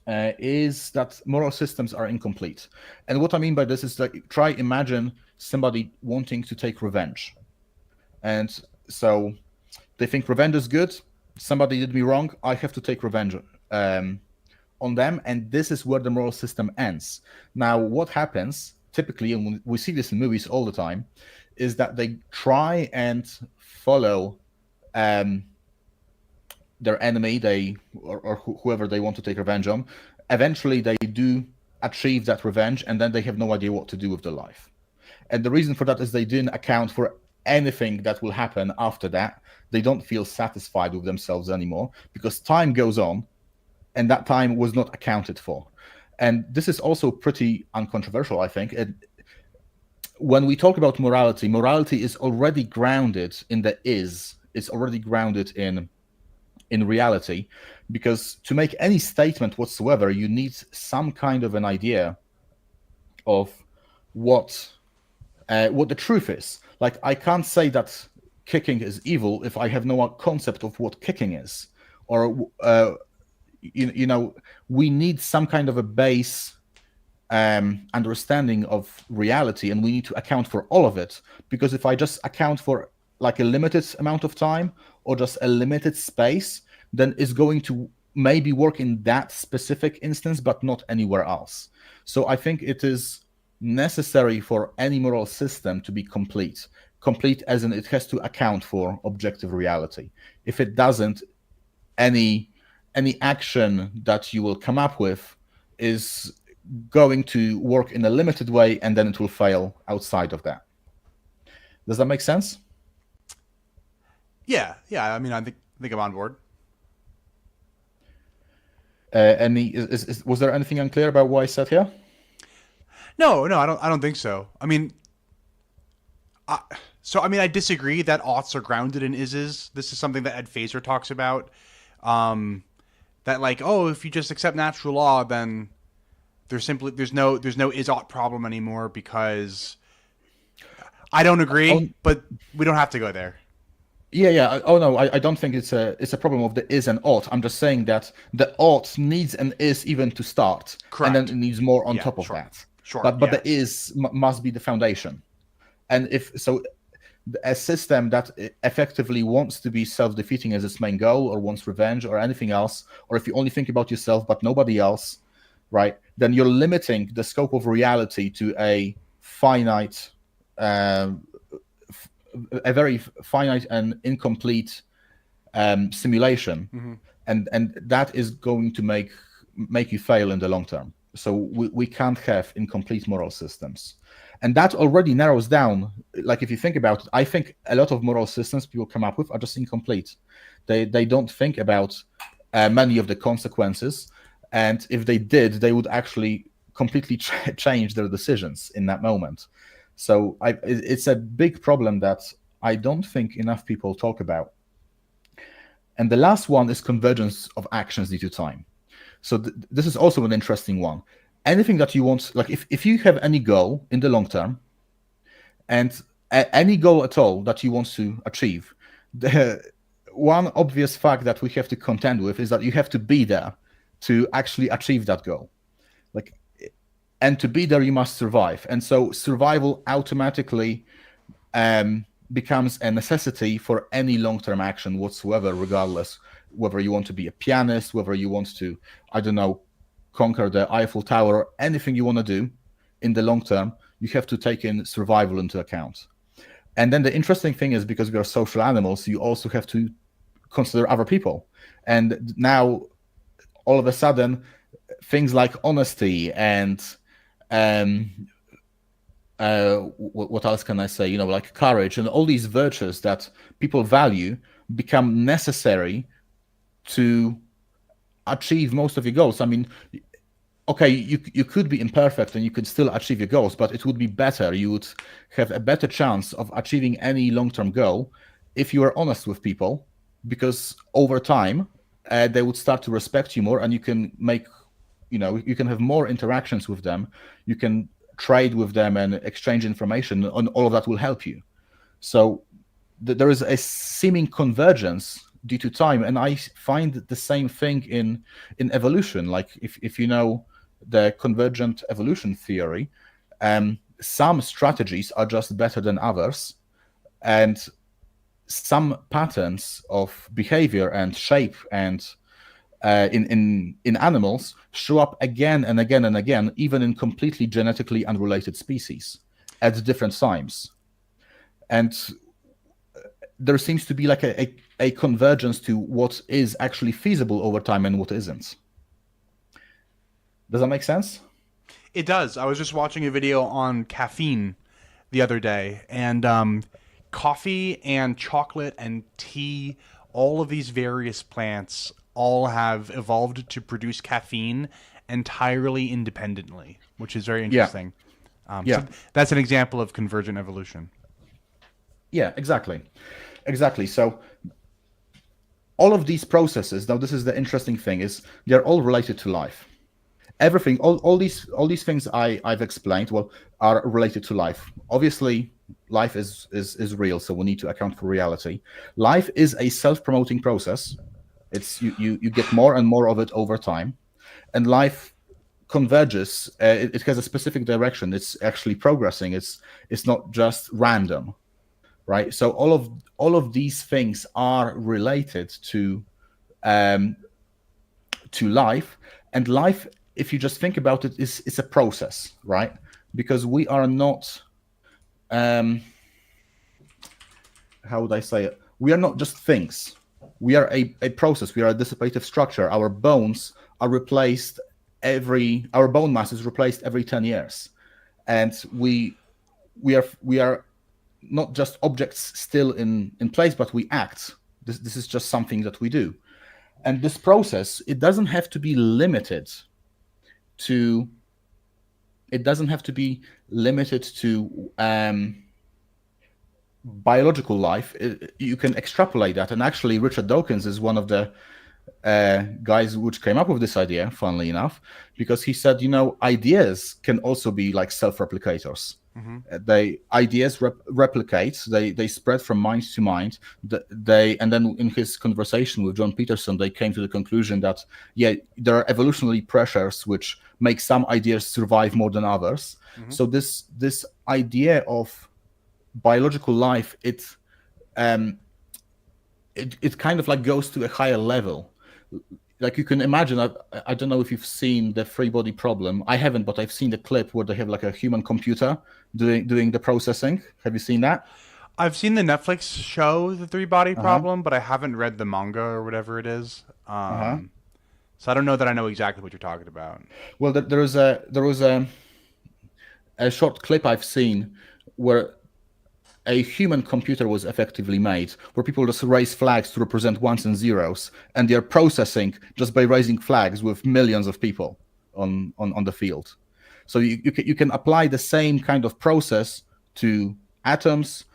is that moral systems are incomplete. And what I mean by this is like, imagine somebody wanting to take revenge. And so they think revenge is good. Somebody did me wrong. I have to take revenge on them, and this is where the moral system ends. Now, what happens typically, and we see this in movies all the time, is that they try and follow their enemy, or whoever they want to take revenge on. Eventually, they do achieve that revenge, and then they have no idea what to do with their life. And the reason for that is they didn't account for anything that will happen after that. They don't feel satisfied with themselves anymore because time goes on, and that time was not accounted for. And this is also pretty uncontroversial, I think. When we talk about morality, morality is already grounded in the is. It's already grounded in reality, because to make any statement whatsoever, you need some kind of an idea of what the truth is. Like, I can't say that kicking is evil if I have no concept of what kicking is, or we need some kind of a base understanding of reality, and we need to account for all of it. Because if I just account for like a limited amount of time or just a limited space, then it's going to maybe work in that specific instance, but not anywhere else. So I think it is necessary for any moral system to be complete. Complete as in it has to account for objective reality. If it doesn't, any action that you will come up with is going to work in a limited way, and then it will fail outside of that. Does that make sense? Yeah. I mean, I think I'm on board. Was there anything unclear about what I said here? No, I don't think so. I mean, I disagree that oughts are grounded in ises. This is something that Ed Fazer talks about. That like, oh, if you just accept natural law, then there's no is ought problem anymore, because I don't agree, but we don't have to go there. Yeah. Oh no, I don't think it's a problem of the is and ought. I'm just saying that the ought needs an is even to start. Correct. And then it needs more on top of that. Sure. But the is must be the foundation. And if so, a system that effectively wants to be self-defeating as its main goal, or wants revenge or anything else, or if you only think about yourself but nobody else, right, then you're limiting the scope of reality to a finite, a very finite and incomplete simulation. Mm-hmm. And that is going to make you fail in the long term. So we can't have incomplete moral systems. And that already narrows down, like if you think about it, I think a lot of moral systems people come up with are just incomplete. They don't think about many of the consequences. And if they did, they would actually completely change their decisions in that moment. So it's a big problem that I don't think enough people talk about. And the last one is convergence of actions due to time. So this is also an interesting one. Anything that you want, like if you have any goal in the long term, and any goal at all that you want to achieve, the one obvious fact that we have to contend with is that you have to be there to actually achieve that goal. And to be there, you must survive. And so survival automatically becomes a necessity for any long-term action whatsoever, regardless whether you want to be a pianist, whether you want to, I don't know, conquer the Eiffel Tower, or anything you want to do in the long term, you have to take in survival into account. And then the interesting thing is, because we are social animals, you also have to consider other people. And now, all of a sudden, things like honesty and what else can I say? Like courage and all these virtues that people value become necessary to achieve most of your goals. I mean, okay, you could be imperfect and you could still achieve your goals, but it would be better. You would have a better chance of achieving any long-term goal if you are honest with people, because over time they would start to respect you more, and you can make, you can have more interactions with them. You can trade with them and exchange information, and all of that will help you. So there is a seeming convergence due to time, and I find the same thing in evolution. Like if you know the convergent evolution theory, some strategies are just better than others, and some patterns of behavior and shape and in animals show up again and again and again, even in completely genetically unrelated species at different times. And there seems to be like a convergence to what is actually feasible over time and what isn't. Does that make sense? It does. I was just watching a video on caffeine the other day, and coffee and chocolate and tea, all of these various plants all have evolved to produce caffeine entirely independently, which is very Yeah. interesting. Yeah. So that's an example of convergent evolution. Yeah, exactly. Exactly. So all of these processes, now this is the interesting thing, is they're all related to life. Everything, all these things I've explained, well, are related to life. Obviously, life is real, so we need to account for reality. Life is a self-promoting process. It's you get more and more of it over time, and life converges. It has a specific direction. It's actually progressing. It's not just random, right? So all of these things are related to life, and life, if you just think about it, is a process, right? Because we are not, um, how would I say it? We are not just things. We are a process. We are a dissipative structure. Our bones are replaced our bone mass is replaced every 10 years, and we are not just objects still in place, but we act. This is just something that we do, and this process, it doesn't have to be limited to biological life. You can extrapolate that, and actually Richard Dawkins is one of the guys which came up with this idea, funnily enough, because he said, ideas can also be like self-replicators. Mm-hmm. Ideas replicate. They spread from mind to mind. And then in his conversation with John Peterson, they came to the conclusion that there are evolutionary pressures which make some ideas survive more than others. Mm-hmm. So this idea of biological life, it kind of like goes to a higher level. Like you can imagine, I don't know if you've seen the Three Body Problem. I haven't, but I've seen the clip where they have like a human computer doing the processing. Have you seen that? I've seen the Netflix show, The Three Body Problem, but I haven't read the manga or whatever it is. So I don't know that I know exactly what you're talking about. Well, there was a short clip I've seen where a human computer was effectively made, where people just raise flags to represent ones and zeros, and they're processing just by raising flags with millions of people on the field. So you can apply the same kind of process to atoms,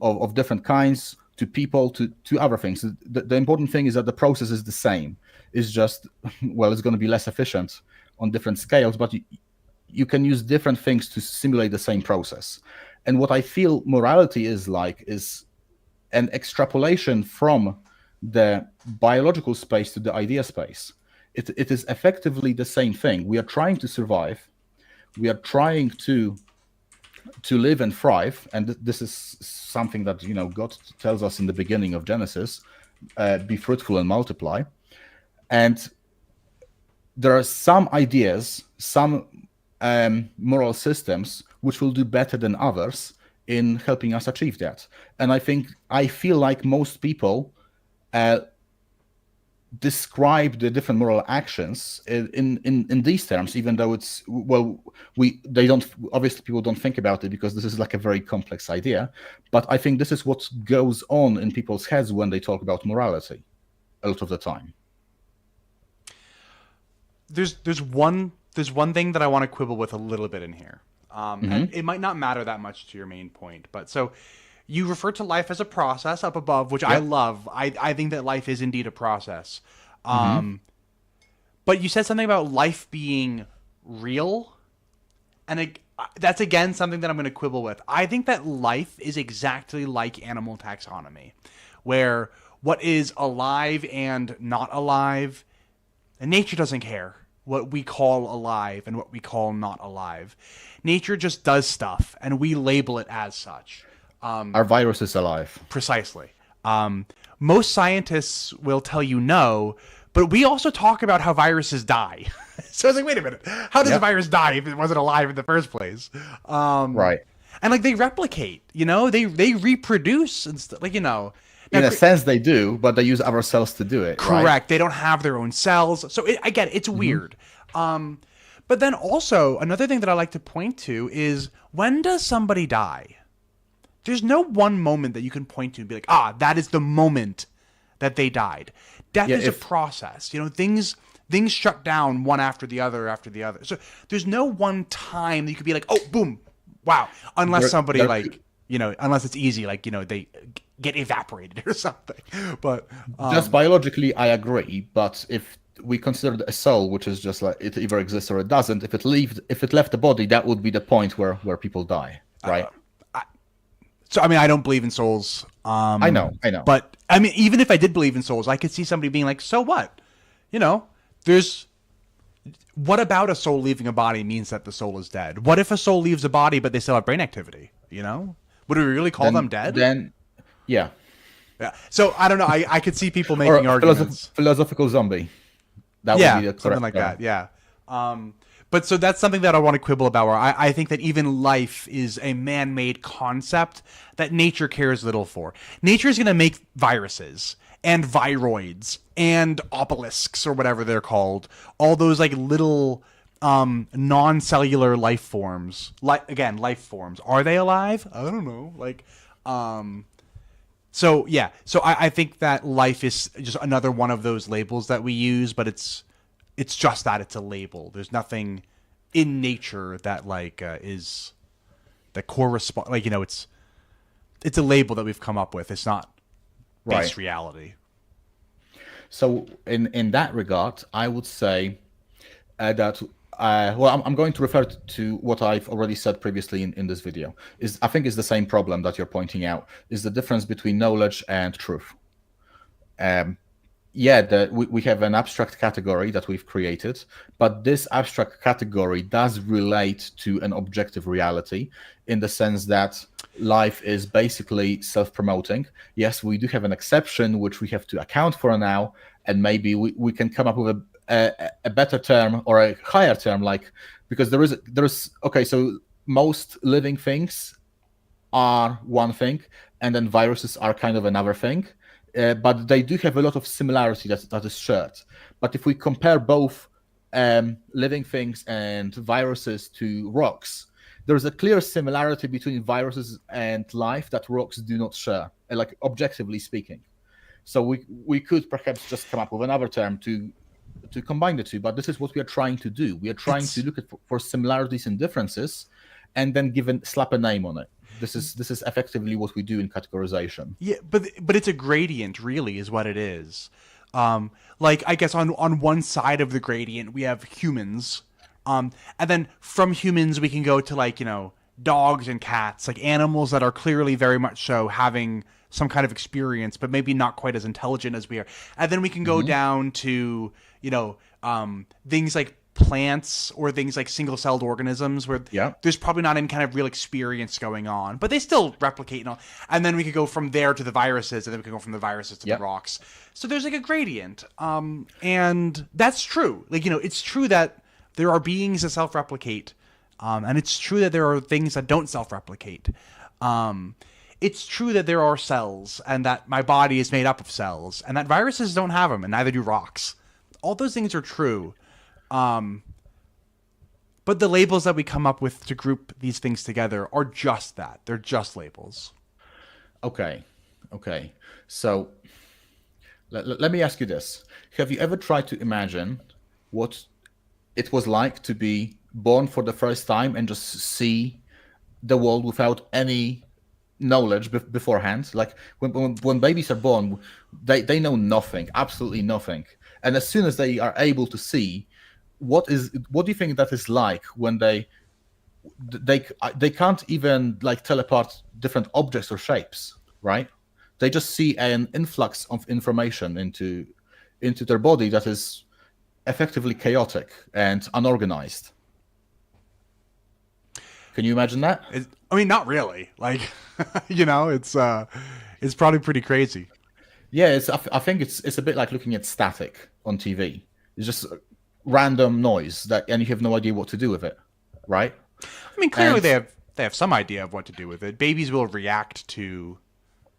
of different kinds, to people, to other things. The important thing is that the process is the same. It's just, well, it's going to be less efficient on different scales, but you can use different things to simulate the same process. And what I feel morality is like is an extrapolation from the biological space to the idea space. It is effectively the same thing. We are trying to survive. We are trying to live and thrive. And this is something that, God tells us in the beginning of Genesis, be fruitful and multiply. And there are some ideas, some moral systems which will do better than others in helping us achieve that. And I feel like most people describe the different moral actions in these terms, even though it's, well, people don't think about it because this is like a very complex idea. But I think this is what goes on in people's heads when they talk about morality a lot of the time. There's one thing that I want to quibble with a little bit in here. And it might not matter that much to your main point, but so you refer to life as a process up above, which I love. I think that life is indeed a process. But you said something about life being real, and that's again something that I'm going to quibble with. I think that life is exactly like animal taxonomy, where what is alive and not alive, and nature doesn't care what we call alive and what we call not alive. Nature just does stuff, and we label it as such. Our virus is alive. Precisely. Most scientists will tell you no, But we also talk about how viruses die. So I was like, wait a minute, how does a Yep. virus die if it wasn't alive in the first place? Right. And like they replicate, they reproduce and like In Now, a sense, they do, but they use our cells to do it. Right. correct. They don't have their own cells. So I get it. It's weird. But then also another thing that I like to point to is, when does somebody die? There's no one moment that you can point to and be like, that is the moment that they died. Death is a process. Things shut down one after the other after the other. So there's no one time that you could be like, oh, boom, wow. Unless somebody unless it's easy, like, they get evaporated or something. But just biologically, I agree. But if we consider a soul, which is just like it either exists or it doesn't, if it left the body, that would be the point where people die, right? So I mean, I don't believe in souls. I know. But I mean, even if I did believe in souls, I could see somebody being like, so what? What about a soul leaving a body means that the soul is dead? What if a soul leaves a body but they still have brain activity? Would we really call them dead? Then, yeah. Yeah. So I don't know. I could see people making arguments. Philosophical zombie. That would be the correct something like term. that. Yeah. But so that's something that I want to quibble about, where I think that even life is a man-made concept that nature cares little for. Nature is going to make viruses and viroids and obelisks, or whatever they're called. All those like little non-cellular life forms. Life forms. Are they alive? I don't know. So I think that life is just another one of those labels that we use, but it's just that it's a label. There's nothing in nature that is that correspond. It's a label that we've come up with. It's not base reality. So in that regard, I would say that I'm going to refer to what I've already said previously in this video. I think is the same problem that you're pointing out, is the difference between knowledge and truth. We have an abstract category that we've created, but this abstract category does relate to an objective reality, in the sense that life is basically self-promoting. Yes, we do have an exception, which we have to account for now, and maybe we can come up with a better term or a higher term, because there is okay, so most living things are one thing, and then viruses are kind of another thing. But they do have a lot of similarity that is shared. But if we compare both living things and viruses to rocks, there's a clear similarity between viruses and life that rocks do not share, objectively speaking. So we could perhaps just come up with another term to combine the two, but this is what we are trying to do. We are trying to look at for similarities and differences, and then slap a name on it. This is effectively what we do in categorization. Yeah, but it's a gradient, really, is what it is. I guess on one side of the gradient we have humans, and then from humans we can go to dogs and cats, like animals that are clearly very much so having some kind of experience, but maybe not quite as intelligent as we are. And then we can go down to things like plants, or things like single-celled organisms, where there's probably not any kind of real experience going on, but they still replicate and all. And then we could go from there to the viruses, and then we could go from the viruses to the rocks. So there's a gradient, and that's true. It's true that there are beings that self-replicate, and it's true that there are things that don't self-replicate. It's true that there are cells, and that my body is made up of cells, and that viruses don't have them, and neither do rocks. All those things are true. But the labels that we come up with to group these things together are just that. They're just labels. Okay. So let me ask you this. Have you ever tried to imagine what it was like to be born for the first time and just see the world without any knowledge beforehand? Like when babies are born, they know nothing, absolutely nothing. And as soon as they are able to see, what do you think that is like when they can't even tell apart different objects or shapes, right? They just see an influx of information into their body that is effectively chaotic and unorganized. Can you imagine that? Not really. It's probably pretty crazy. Yeah, I think it's a bit like looking at static on TV. It's just random noise and you have no idea what to do with it, right? I mean, clearly they have some idea of what to do with it. Babies will react to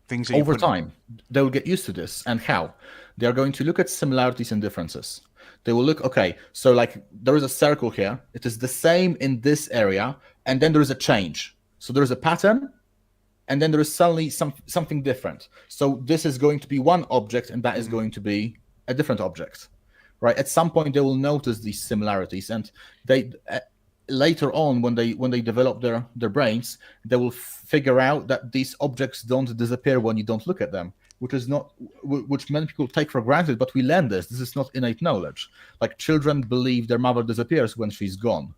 things that you Over put. time, they will get used to this. And how? They are going to look at similarities and differences. They will look, okay, so like there is a circle here. It is the same in this area, and then there is a change. So there is a pattern, and then there is suddenly something different. So this is going to be one object, and that is going to be a different object, right? At some point, they will notice these similarities, and they later on, when they develop their brains, they will figure out that these objects don't disappear when you don't look at them, which many people take for granted. But we learn this. This is not innate knowledge. Like children believe their mother disappears when she's gone,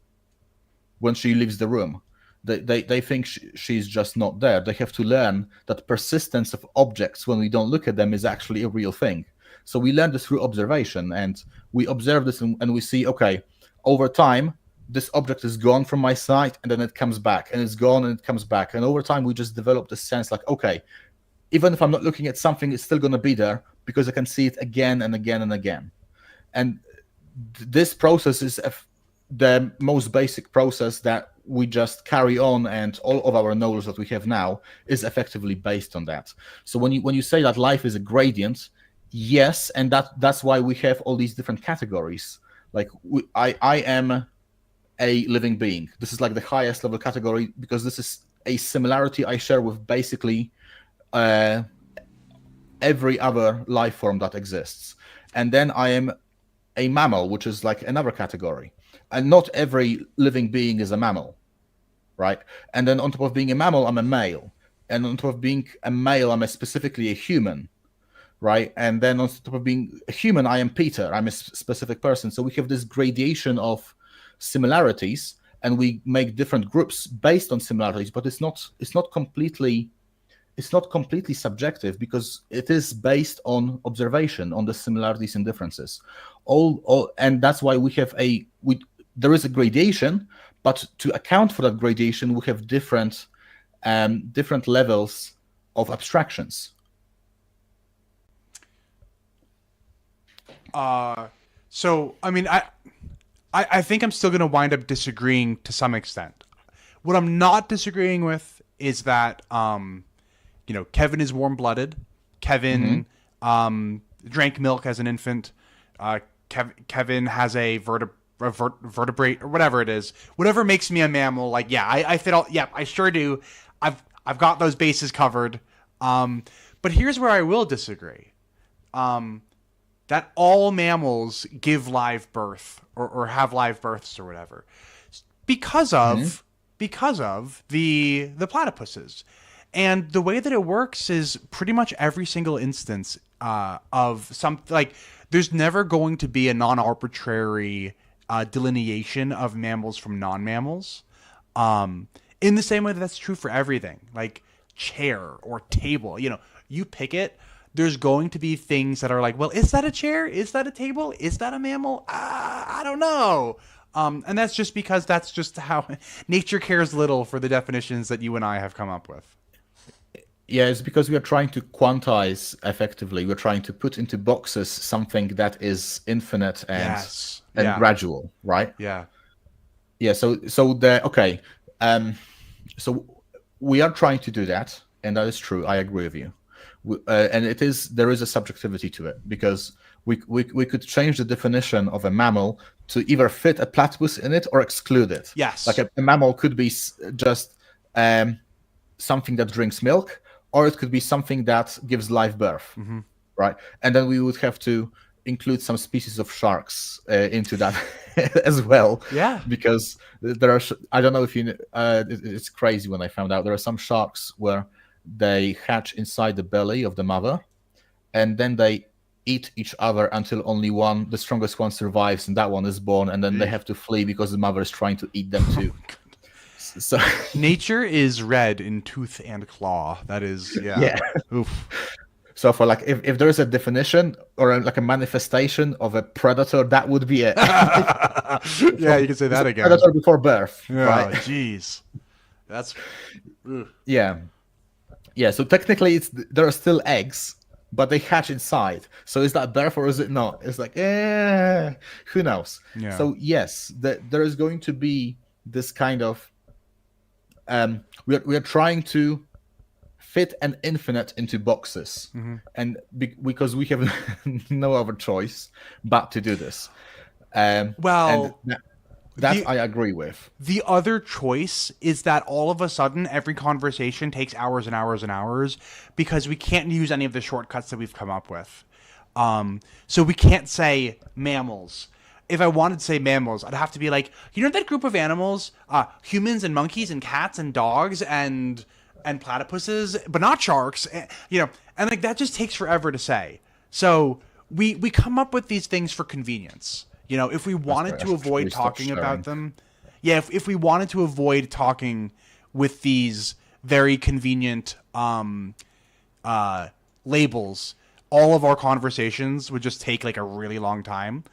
when she leaves the room. They think she's just not there. They have to learn that persistence of objects when we don't look at them is actually a real thing. So we learn this through observation, and we observe this and we see, okay, over time, this object is gone from my sight, and then it comes back, and it's gone, and it comes back. And over time, we just develop this sense like, okay, even if I'm not looking at something, it's still going to be there because I can see it again and again and again. And this process is the most basic process that we just carry on, and all of our knowledge that we have now is effectively based on that. So when you say that life is a gradient, yes, and that's why we have all these different categories. Like I am a living being. This is like the highest level category because this is a similarity I share with basically every other life form that exists. And then I am a mammal, which is like another category. And not every living being is a mammal, right? And then on top of being a mammal, I'm a male. And on top of being a male, I'm specifically a human, right? And then on top of being a human, I am Peter. I'm a specific person. So we have this gradation of similarities, and we make different groups based on similarities, but it's not completely subjective because it is based on observation, on the similarities and differences. And that's why there is a gradation, but to account for that gradation, we have different levels of abstractions. So I mean, I think I'm still going to wind up disagreeing to some extent. What I'm not disagreeing with is that, Kevin is warm-blooded. Kevin drank milk as an infant. Kevin has a vertebrate or whatever it is. Whatever makes me a mammal. Like, yeah, I fit all. Yeah, I sure do. I've got those bases covered. But here's where I will disagree. That all mammals give live birth or have live births or whatever because of the platypuses. And the way that it works is pretty much every single instance of something like there's never going to be a non-arbitrary delineation of mammals from non-mammals. In the same way that's true for everything, like chair or table. You pick it. There's going to be things that are like, well, is that a chair? Is that a table? Is that a mammal? I don't know. And that's just because that's just how nature cares little for the definitions that you and I have come up with. Yeah, it's because we are trying to quantize effectively. We're trying to put into boxes something that is infinite and gradual, right? Yeah. Yeah. So we are trying to do that, and that is true. I agree with you. And there is a subjectivity to it because we could change the definition of a mammal to either fit a platypus in it or exclude it. Yes. Like a mammal could be just something that drinks milk, or it could be something that gives live birth, right? And then we would have to include some species of sharks into that as well. Yeah. Because there are, I don't know if it's crazy when I found out there are some sharks where they hatch inside the belly of the mother, and then they eat each other until only the strongest one survives, and that one is born, and then they have to flee because the mother is trying to eat them too. So nature is red in tooth and claw. That is, yeah. Oof. So for like, if there is a definition or like a manifestation of a predator, that would be it. Yeah, you can say that again. Predator before birth. Yeah, right? Jeez. That's. Yeah. So technically, there are still eggs, but they hatch inside. So is that birth or is it not? It's like, who knows? Yeah. So yes, there is going to be this kind of we are trying to fit an infinite into boxes, and because we have no other choice but to do this. And Well, that the I agree with. the other choice is that all of a sudden every conversation takes hours and hours and hours because we can't use any of the shortcuts that we've come up with. So we can't say mammals. If I wanted to say mammals, I'd have to be like, you know, that group of animals, humans and monkeys and cats and dogs and platypuses, but not sharks. You know, and like that just takes forever to say. So we come up with these things for convenience. You know, if we wanted to Should we avoid stop talking about sharing? them, yeah, if we wanted to avoid talking with these very convenient labels, all of our conversations would just take like a really long time.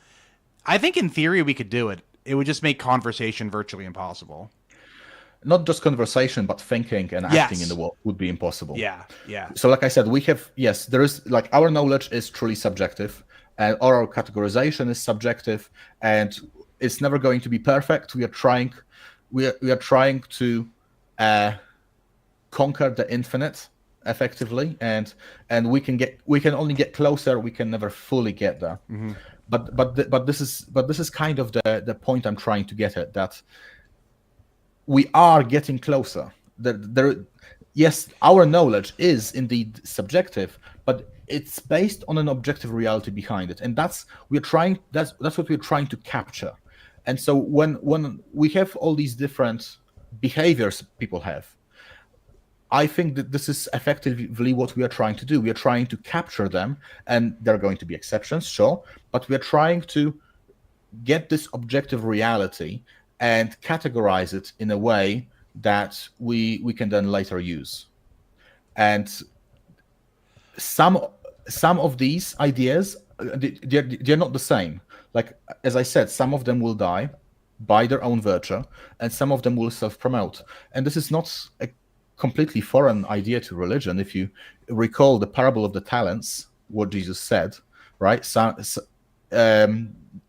I think in theory we could do it. It would just make conversation virtually impossible. Not just conversation, but thinking and acting in the Yes. world would be impossible. Yeah. Yeah. So, like I said, we have, yes, there is, like, our knowledge is truly subjective, and our categorization is subjective, and it's never going to be perfect. We are trying to conquer the infinite effectively, and we can only get closer. We can never fully get there. But this is kind of the point I'm trying to get at, that we are getting closer. Yes, our knowledge is indeed subjective, but it's based on an objective reality behind it, and that's what we're trying to capture. And so when we have all these different behaviors people have, I think that this is effectively what we are trying to do. We are trying to capture them, and there are going to be exceptions, sure, but we are trying to get this objective reality and categorize it in a way that we can then later use. And some of these ideas, they're not the same. Like, as I said, some of them will die by their own virtue, and some of them will self-promote. And this is not a completely foreign idea to religion. If you recall the parable of the talents, what Jesus said, right?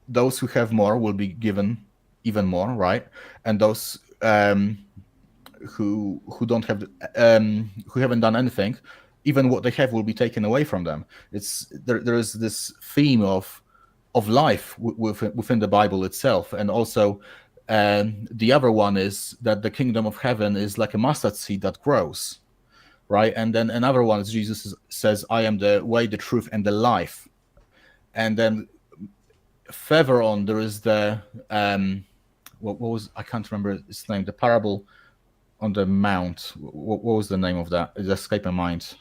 Those who have more will be given even more, right? And those who don't have, who haven't done anything, even what they have will be taken away from them. There is this theme of life within the Bible itself, and also the other one is that the kingdom of heaven is like a mustard seed that grows, right? And then another one is Jesus says, "I am the way, the truth, and the life." And then further on, there is the what was, I can't remember its name, the parable on the mount. What was the name of that? It escaped my mind.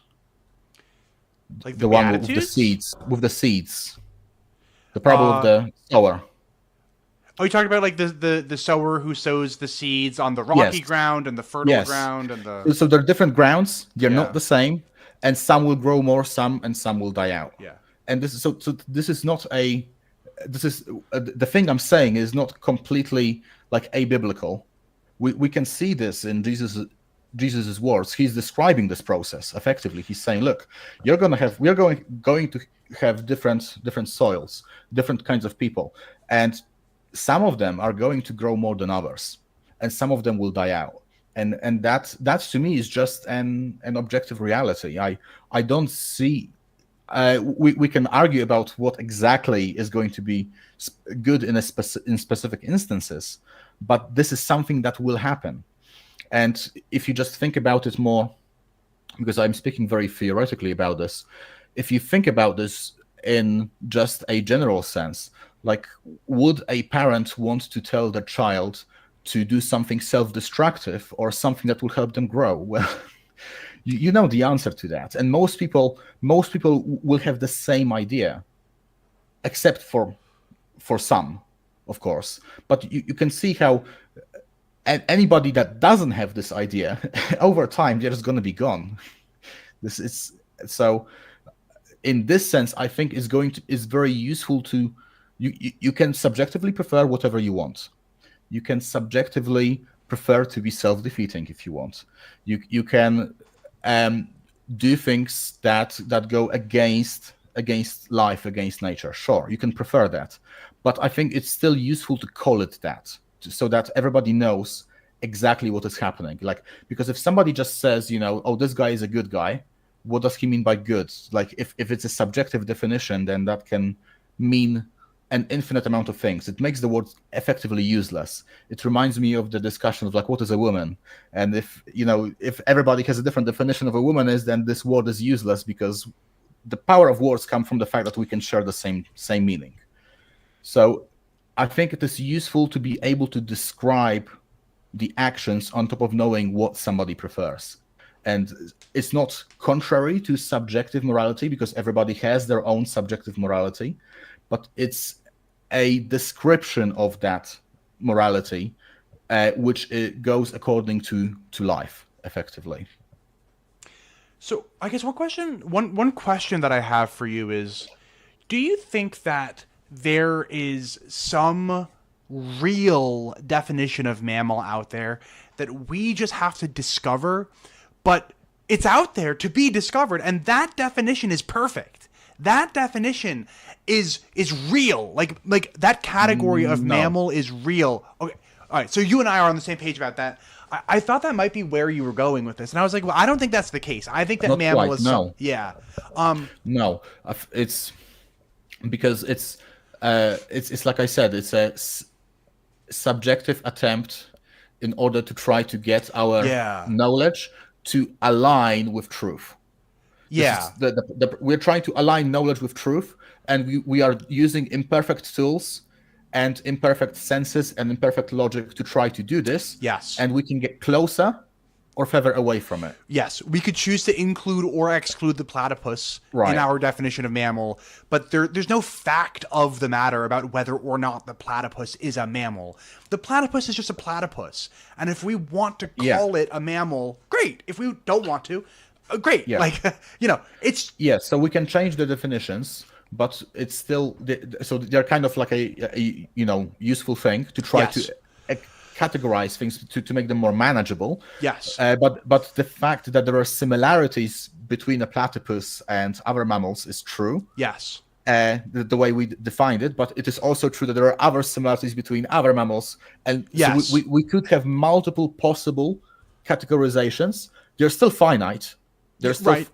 Like the The one with the Beatitudes? seeds, the parable of the sower. Oh, you talking about like the sower who sows the seeds on the rocky Yes. ground and the fertile Yes. ground and the So there are different grounds. They're Yeah. not the same, and some will grow more, some will die out. Yeah. And this is so this is not a this is the thing I'm saying is not completely like abiblical. We can see this in Jesus's words. He's describing this process effectively. He's saying, look, we are going to have different soils, different kinds of people, and some of them are going to grow more than others, and some of them will die out. And that to me is just an objective reality. I don't see. We can argue about what exactly is going to be good in specific instances, but this is something that will happen. And if you just think about it more, because I'm speaking very theoretically about this, if you think about this in just a general sense, like, would a parent want to tell their child to do something self-destructive or something that will help them grow? Well, you know the answer to that, and most people will have the same idea, except for some, of course. But you can see how anybody that doesn't have this idea, over time they're just going to be gone. This is so. In this sense, I think is very useful to you can subjectively prefer whatever you want. You can subjectively prefer to be self-defeating if you want. You can do things that go against life, against nature. Sure, you can prefer that, but I think it's still useful to call it that, so that everybody knows exactly what is happening. Like, because if somebody just says, oh, this guy is a good guy, what does he mean by good? Like, if it's a subjective definition, then that can mean an infinite amount of things. It makes the word effectively useless. It reminds me of the discussion of like, what is a woman? And if everybody has a different definition of a woman is, then this word is useless, because the power of words come from the fact that we can share the same meaning. So I think it is useful to be able to describe the actions on top of knowing what somebody prefers. And it's not contrary to subjective morality, because everybody has their own subjective morality, but it's a description of that morality, which goes according to life, effectively. So I guess one question that I have for you is, do you think that there is some real definition of mammal out there that we just have to discover, but it's out there to be discovered, and that definition is perfect? That definition is real. Like that category of No, mammal is real. Okay. All right. So you and I are on the same page about that. I thought that might be where you were going with this, and I was like, well, I don't think that's the case. I think that not mammal quite. is No, yeah. no. It's because it's like I said, it's a subjective attempt in order to try to get our Yeah. knowledge to align with truth. Yeah. We're trying to align knowledge with truth, and we are using imperfect tools and imperfect senses and imperfect logic to try to do this. Yes. And we can get closer or further away from it. Yes, we could choose to include or exclude the platypus Right. in our definition of mammal, but there's no fact of the matter about whether or not the platypus is a mammal. The platypus is just a platypus, and if we want to call it a mammal, great. If we don't want to, great. Yeah. Like, it's Yes, so we can change the definitions, but it's still so they're kind of like a useful thing to try Yes. to categorize things to make them more manageable. Yes. But the fact that there are similarities between a platypus and other mammals is true. Yes. The way we defined it, but it is also true that there are other similarities between other mammals, and Yes. so we could have multiple possible categorizations. They're still finite. There's still, Right.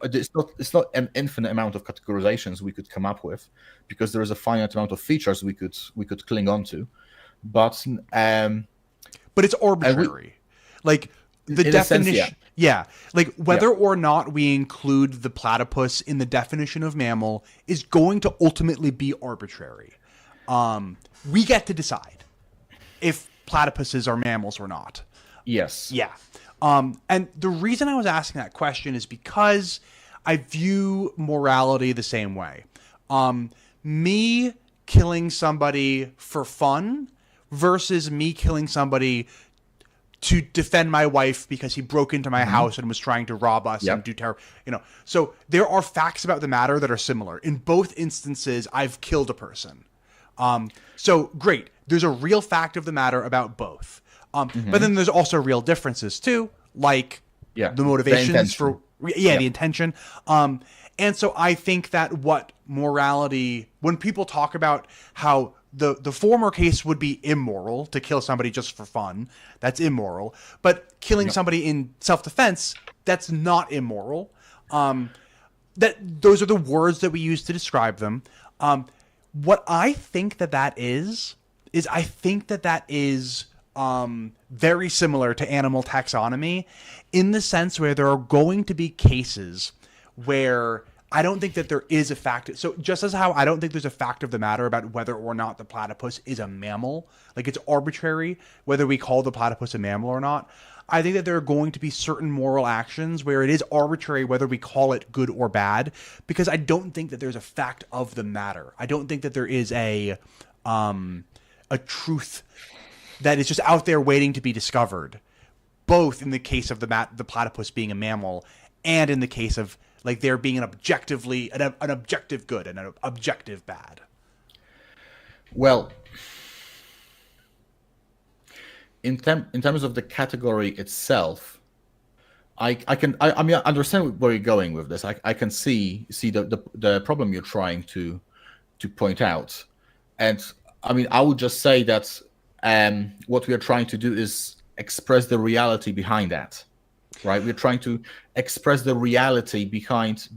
it's not an infinite amount of categorizations we could come up with, because there is a finite amount of features we could cling on to. But But it's arbitrary. Like the in a sense, definition. Yeah. Like whether or not we include the platypus in the definition of mammal is going to ultimately be arbitrary. We get to decide if platypuses are mammals or not. yes. Yeah. And the reason I was asking that question is because I view morality the same way. Me killing somebody for fun versus me killing somebody to defend my wife because he broke into my house and was trying to rob us and do terrible, So there are facts about the matter that are similar. In both instances, I've killed a person. So great. There's a real fact of the matter about both. But then there's also real differences too, like the motivations for the intention. And so I think that what morality, when people talk about how the former case would be immoral to kill somebody just for fun, that's immoral. But killing somebody in self-defense, that's not immoral. That those are the words that we use to describe them. What I think that is I think that is very similar to animal taxonomy, in the sense where there are going to be cases where I don't think that there is a fact. So just as how I don't think there's a fact of the matter about whether or not the platypus is a mammal, like it's arbitrary whether we call the platypus a mammal or not, I think that there are going to be certain moral actions where it is arbitrary whether we call it good or bad, because I don't think that there's a fact of the matter. I don't think that there is a truth that is just out there waiting to be discovered, both in the case of the platypus being a mammal and in the case of like there being an objective good and an objective bad. Well, in terms of the category itself, I mean, I understand where you're going with this. I can see the problem you're trying to point out, and I mean, I would just say that what we are trying to do is express the reality behind that, right? We're trying to express the reality behind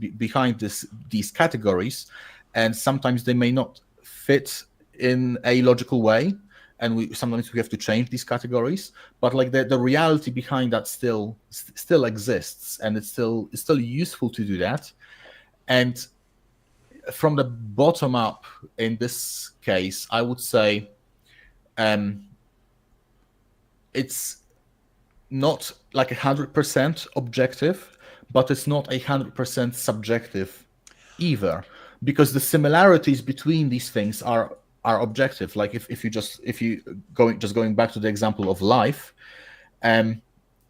these categories, and sometimes they may not fit in a logical way, and sometimes we have to change these categories, but like the reality behind that still exists, and it's still useful to do that. And from the bottom up, in this case, I would say it's not like 100% objective, but it's not 100% subjective either, because the similarities between these things are objective. Like if you going back to the example of life, it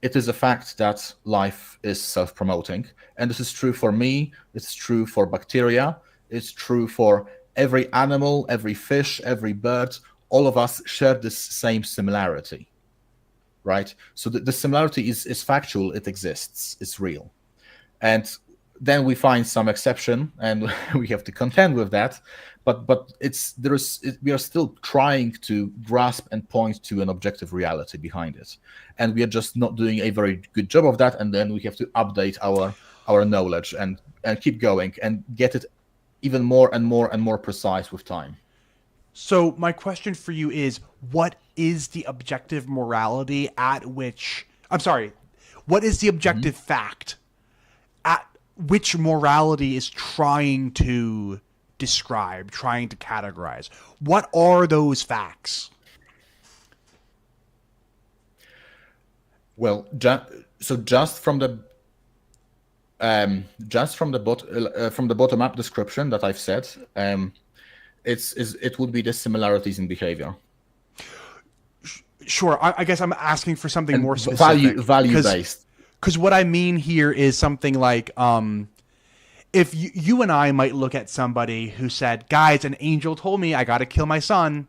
is a fact that life is self-promoting, and this is true for me. It's true for bacteria. It's true for every animal, every fish, every bird. All of us share this same similarity, right? So the similarity is factual. It exists. It's real. And then we find some exception, and we have to contend with that. But we are still trying to grasp and point to an objective reality behind it, and we are just not doing a very good job of that. And then we have to update our knowledge and keep going and get it even more and more and more precise with time. So my question for you is, what is the objective morality at which, I'm sorry, what is the objective fact at which morality is trying to describe, trying to categorize? What are those facts? Well, so from the bottom up description that I've said, it would be the similarities in behavior. Sure, I guess I'm asking for something more specific. Value based. Because what I mean here is something like, if you and I might look at somebody who said, guys, an angel told me I got to kill my son.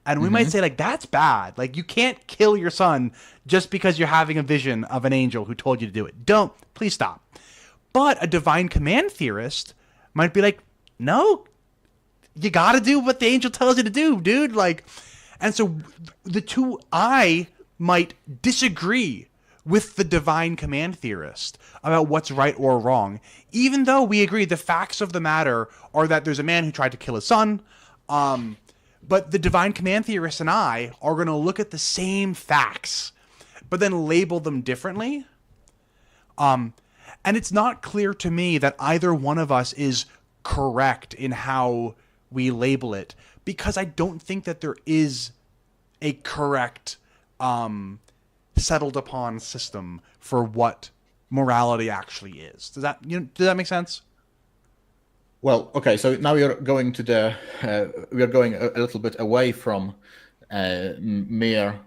And we might say, like, that's bad. Like, you can't kill your son just because you're having a vision of an angel who told you to do it. Don't. Please stop. But a divine command theorist might be like, no, you got to do what the angel tells you to do, dude. Like, and so I might disagree with the divine command theorist about what's right or wrong, even though we agree the facts of the matter are that there's a man who tried to kill his son. But the divine command theorist and I are going to look at the same facts, but then label them differently. And it's not clear to me that either one of us is correct in how we label it, because I don't think that there is a correct, settled upon system for what morality actually is. Does that make sense? Well, okay. So now we are going we are going a little bit away from mere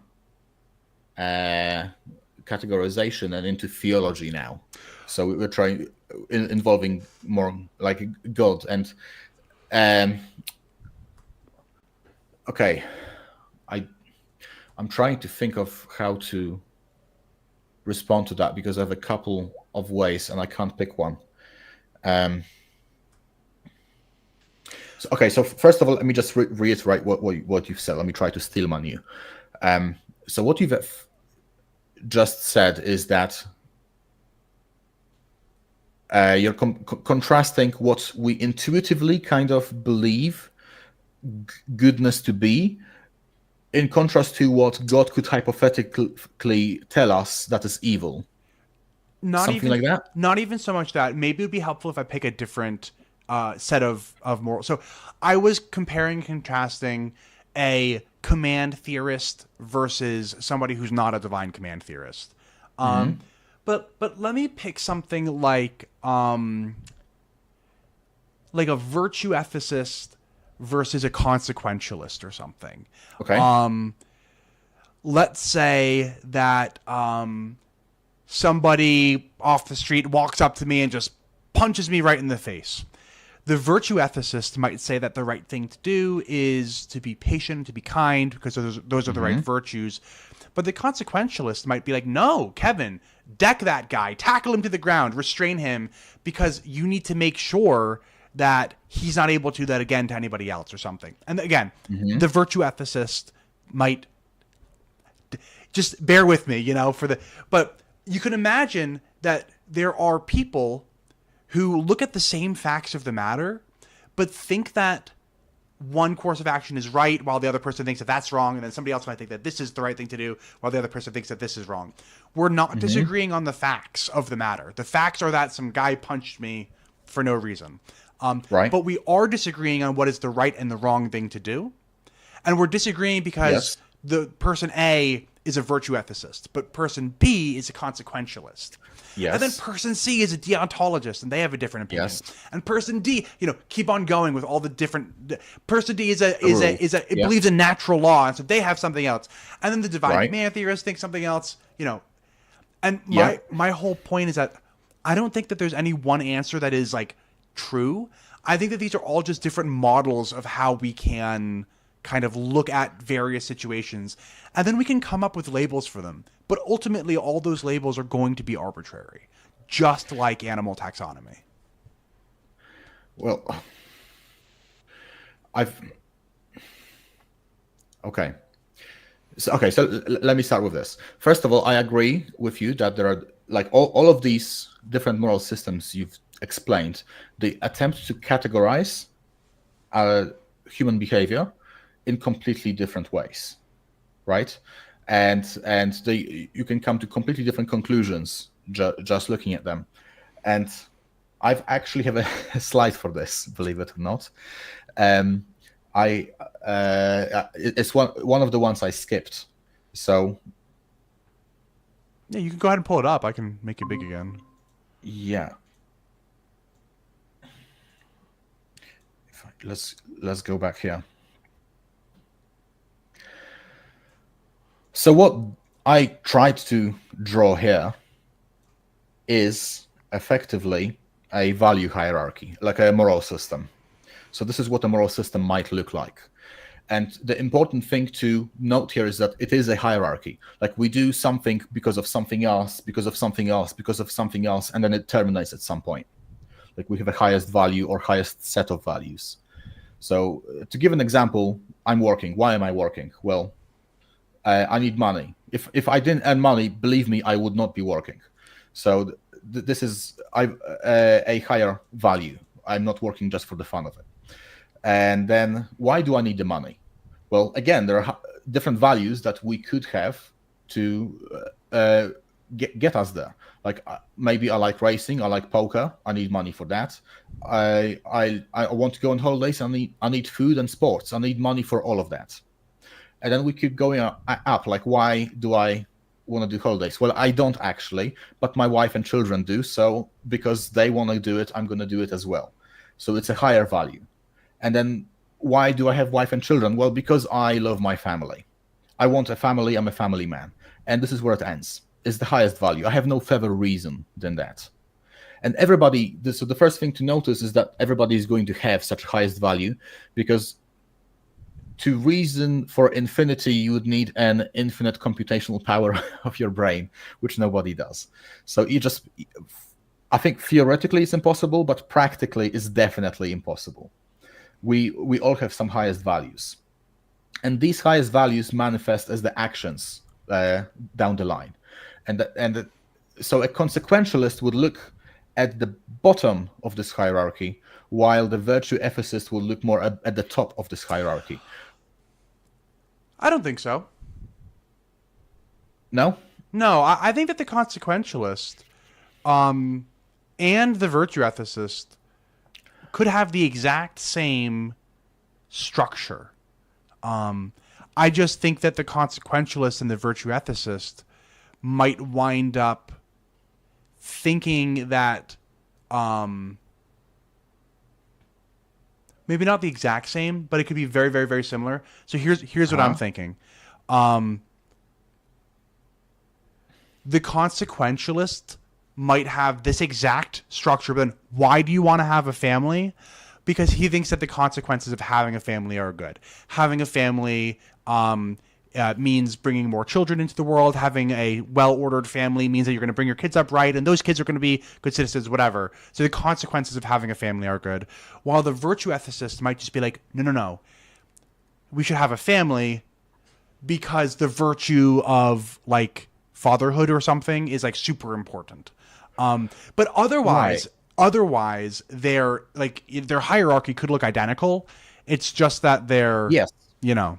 categorization and into theology now. So we're trying involving more like God and okay. I'm trying to think of how to respond to that, because I have a couple of ways and I can't pick one. So first of all, let me just reiterate what you've said. Let me try to steal on you. So what you've just said is that you're contrasting what we intuitively kind of believe goodness to be, in contrast to what God could hypothetically tell us that is evil. Something like that? Not even so much that. Maybe it would be helpful if I pick a different set of morals. So I was comparing and contrasting a command theorist versus somebody who's not a divine command theorist. But let me pick something like a virtue ethicist versus a consequentialist or something. Okay. Let's say that somebody off the street walks up to me and just punches me right in the face. The virtue ethicist might say that the right thing to do is to be patient, to be kind, because those are the right virtues. But the consequentialist might be like, no, Kevin, deck that guy, tackle him to the ground, restrain him, because you need to make sure that he's not able to do that again to anybody else or something. And again, the virtue ethicist might just bear with me, but you can imagine that there are people who look at the same facts of the matter, but think that one course of action is right while the other person thinks that that's wrong, and then somebody else might think that this is the right thing to do while the other person thinks that this is wrong. We're not disagreeing on the facts of the matter. The facts are that some guy punched me for no reason. Right. But we are disagreeing on what is the right and the wrong thing to do. And we're disagreeing because the person A is a virtue ethicist, but person B is a consequentialist. Yes. And then person C is a deontologist, and they have a different opinion. Yes. And person D, keep on going with all the different. Person D it believes in natural law, and so they have something else. And then the divine man theorist thinks something else. And my whole point is that I don't think that there's any one answer that is like true. I think that these are all just different models of how we can kind of look at various situations, and then we can come up with labels for them. But ultimately, all those labels are going to be arbitrary, just like animal taxonomy. Well, Okay. So let me start with this. First of all, I agree with you that there are, like, all of these different moral systems you've explained, they attempt to categorize human behavior in completely different ways, right? And you can come to completely different conclusions just looking at them. And I've actually have a slide for this, believe it or not. It's one of the ones I skipped. So yeah, you can go ahead and pull it up. I can make it big again. Yeah. Let's go back here. So what I tried to draw here is effectively a value hierarchy, like a moral system. So this is what a moral system might look like. And the important thing to note here is that it is a hierarchy. Like, we do something because of something else, because of something else, because of something else, and then it terminates at some point. Like, we have a highest value or highest set of values. So to give an example, I'm working. Why am I working? Well, I need money. If I didn't earn money, believe me, I would not be working. So this is a higher value. I'm not working just for the fun of it. And then why do I need the money? Well, again, there are different values that we could have to get us there. Like, maybe I like racing, I like poker, I need money for that. I want to go on holidays, I need food and sports, I need money for all of that. And then we keep going up, like, why do I want to do holidays? Well, I don't actually, but my wife and children do. So because they want to do it, I'm going to do it as well. So it's a higher value. And then why do I have wife and children? Well, because I love my family. I want a family, I'm a family man. And this is where it ends. It's the highest value. I have no further reason than that. And everybody, so the first thing to notice is that everybody is going to have such highest value, because to reason for infinity, you would need an infinite computational power of your brain, which nobody does. So I think theoretically it's impossible, but practically it's definitely impossible. We all have some highest values. And these highest values manifest as the actions down the line. So a consequentialist would look at the bottom of this hierarchy, while the virtue ethicist will look more at the top of this hierarchy. I don't think so. No? No, I think that the consequentialist and the virtue ethicist could have the exact same structure. I just think that the consequentialist and the virtue ethicist might wind up thinking that maybe not the exact same, but it could be very, very, very similar. So here's what I'm thinking. The consequentialist might have this exact structure, but then why do you want to have a family? because he thinks that the consequences of having a family are good. Having a family means bringing more children into the world. Having a well-ordered family means that you're going to bring your kids up right, and those kids are going to be good citizens, whatever. So the consequences of having a family are good. While the virtue ethicists might just be like, no, no, no, we should have a family because the virtue of like fatherhood or something is like super important. But otherwise, Right. their like their hierarchy could look identical. It's just that they're, Yes. you know.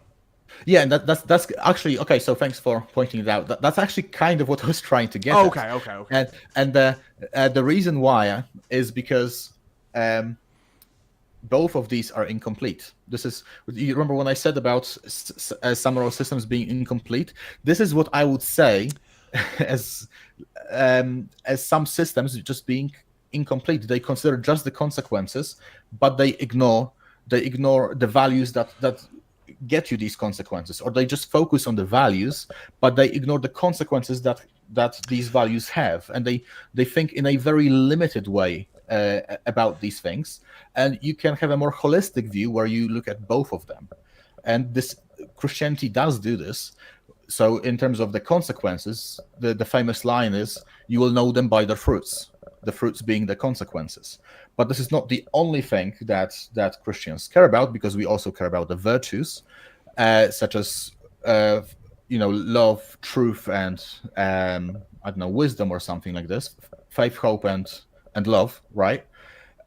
Yeah, and that's actually okay. So thanks for pointing it out. That's actually kind of what I was trying to get Oh, at. okay, okay, okay. And the reason why is because both of these are incomplete. This is, you remember when I said about some moral systems being incomplete. This is what I would say as some systems just being incomplete. They consider just the consequences, but they ignore the values that get you these consequences, or they just focus on the values, but they ignore the consequences that these values have, and they think in a very limited way about these things. And you can have a more holistic view where you look at both of them, and this Christianity does do this. So in terms of the consequences, the famous line is, you will know them by their fruits, the fruits being the consequences. But this is not the only thing that Christians care about, because we also care about the virtues, such as love, truth, and I don't know, wisdom or something like this, faith, hope, and love, right?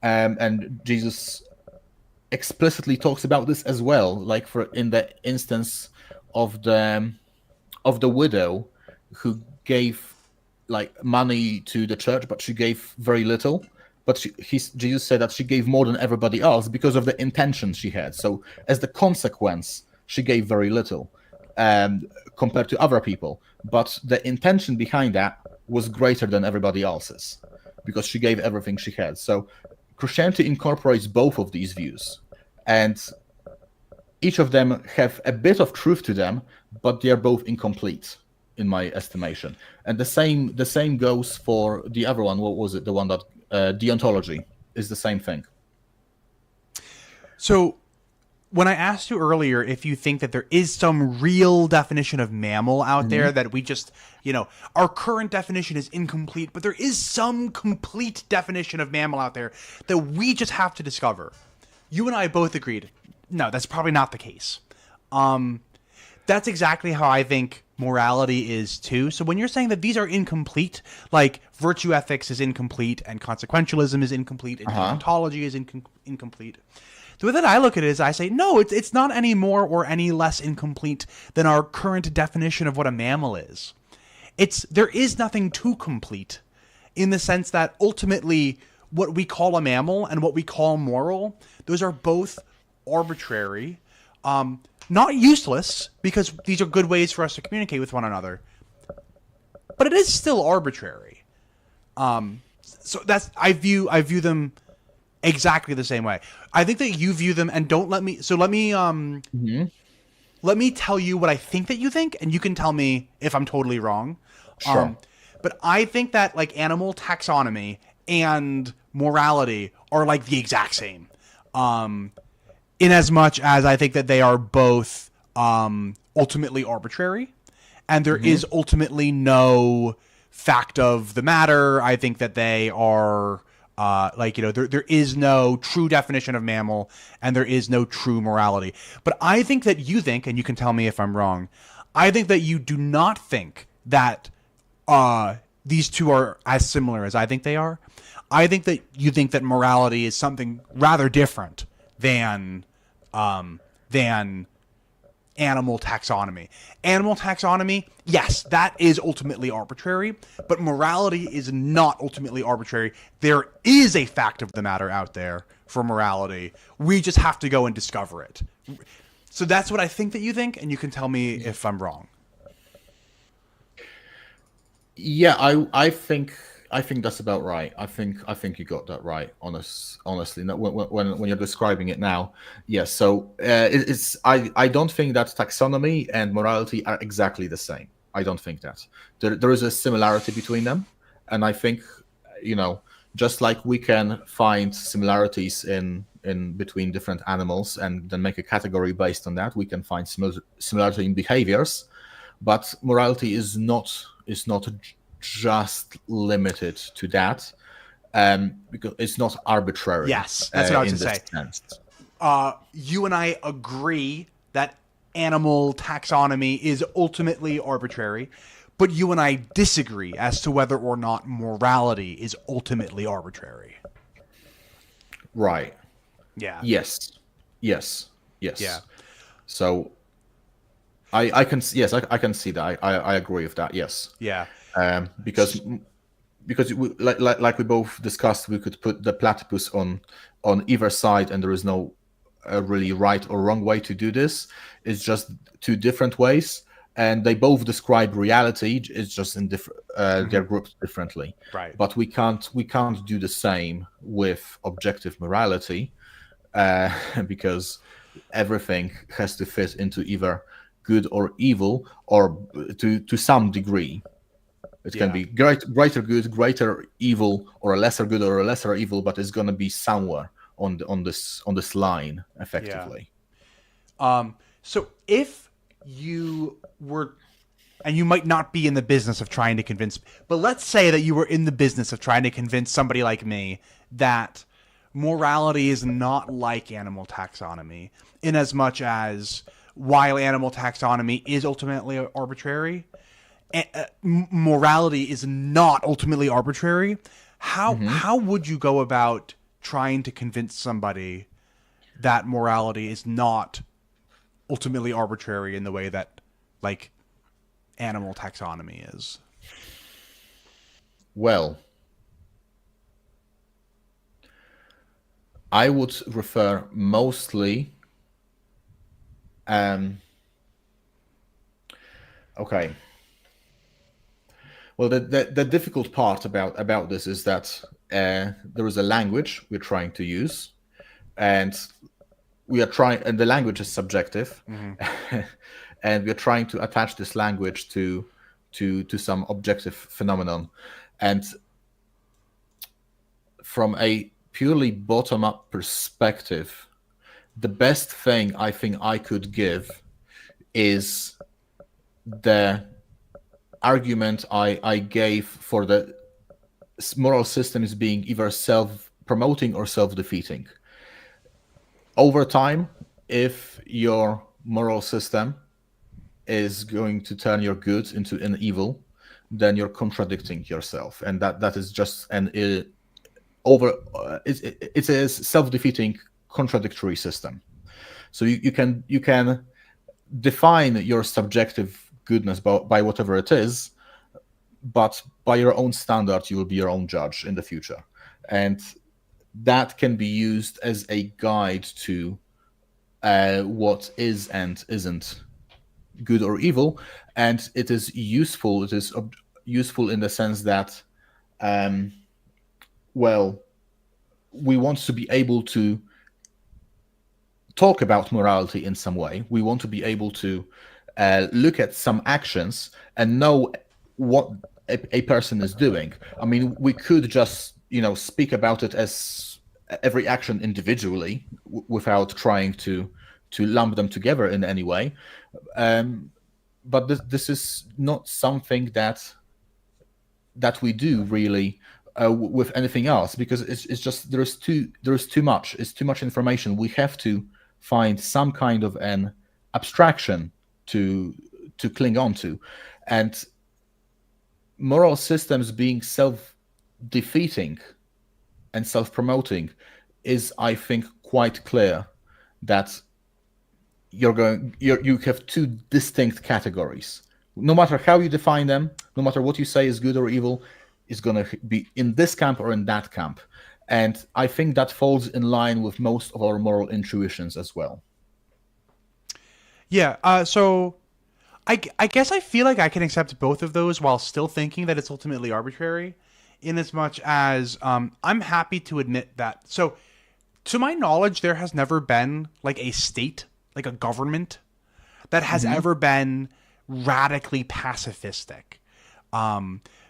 And Jesus explicitly talks about this as well, like for in the instance of the widow who gave like money to the church, but she gave very little. But Jesus said that she gave more than everybody else because of the intention she had. So as the consequence, she gave very little compared to other people. But the intention behind that was greater than everybody else's because she gave everything she had. So Christianity incorporates both of these views, and each of them have a bit of truth to them, but they are both incomplete in my estimation. And the same goes for the other one. What was it? The one that deontology is the same thing. So when I asked you earlier if you think that there is some real definition of mammal out there that we just, our current definition is incomplete, but there is some complete definition of mammal out there that we just have to discover. You and I both agreed, no, that's probably not the case. That's exactly how I think morality is too. So when you're saying that these are incomplete, like virtue ethics is incomplete and consequentialism is incomplete and deontology is incomplete, the way that I look at it is I say, no, it's not any more or any less incomplete than our current definition of what a mammal is. There is nothing too complete in the sense that ultimately what we call a mammal and what we call moral, those are both arbitrary, not useless, because these are good ways for us to communicate with one another, but it is still arbitrary. So I view them exactly the same way. I think that you view them, and let me tell you what I think that you think, and you can tell me if I'm totally wrong. Sure. But I think that like animal taxonomy and morality are like the exact same. In as much as I think that they are both ultimately arbitrary, and there is ultimately no fact of the matter. I think that they are there is no true definition of mammal, and there is no true morality. But I think that you think, and you can tell me if I'm wrong, I think that you do not think that these two are as similar as I think they are. I think that you think that morality is something rather different than animal taxonomy. Animal taxonomy, yes, that is ultimately arbitrary, but morality is not ultimately arbitrary. There is a fact of the matter out there for morality. We just have to go and discover it. So that's what I think that you think, and you can tell me if I'm wrong. Yeah, I think that's about right. I think you got that right. Honestly, when you're describing it now, yes. So I don't think that taxonomy and morality are exactly the same. I don't think that there is a similarity between them, and I think just like we can find similarities in in between different animals and then make a category based on that. We can find similarity in behaviors, but morality is not just limited to that, because it's not arbitrary Yes, that's what I was in to this say. sense. You and I agree that animal taxonomy is ultimately arbitrary, but you and I disagree as to whether or not morality is ultimately arbitrary. Right. Yeah. Yes. Yes. Yeah. Yes. So I can yes, I can see that. I agree with that. Yes. Yeah. Because like we both discussed, we could put the platypus on either side, and there is no really right or wrong way to do this. It's just two different ways, and they both describe reality. It's just in different. They're grouped differently. Right. But we can't do the same with objective morality, because everything has to fit into either good or evil, or to some degree. It can Yeah. be greater good, greater evil, or a lesser good or a lesser evil, but it's going to be somewhere on this line, Yeah. effectively. So if you were, and you might not be in the business of trying to convince, but let's say that you were in the business of trying to convince somebody like me that morality is not like animal taxonomy, in as much as while animal taxonomy is ultimately arbitrary, morality is not ultimately arbitrary. How would you go about trying to convince somebody that morality is not ultimately arbitrary in the way that, like, animal taxonomy is? Well, I would refer mostly. Um, okay. Well, the difficult part about this is that there is a language we're trying to use, and and the language is subjective, and we're trying to attach this language to some objective phenomenon, and from a purely bottom-up perspective, the best thing I think I could give is the argument I gave for the moral system is being either self-promoting or self-defeating. Over time, if your moral system is going to turn your good into an evil, then you're contradicting yourself, and that is just an it's a self-defeating contradictory system. So you can define your subjective goodness by whatever it is, but by your own standard, you will be your own judge in the future, and that can be used as a guide to what is and isn't good or evil, and it is useful. It is useful in the sense that, um, well, we want to be able to talk about morality in some way. We want to be able to look at some actions and know what a person is doing. I mean, we could just speak about it as every action individually without trying to lump them together in any way. But this is not something that we do really with anything else, because it's just there's too much. It's too much information. We have to find some kind of an abstraction to cling on to, and moral systems being self-defeating and self-promoting is, I think, quite clear that you have two distinct categories. No matter how you define them, no matter what you say is good or evil, is going to be in this camp or in that camp. And I think that falls in line with most of our moral intuitions as well. Yeah. So I guess I feel like I can accept both of those while still thinking that it's ultimately arbitrary, in as much as I'm happy to admit that. So, to my knowledge, there has never been like a state, like a government, that has ever been radically pacifistic.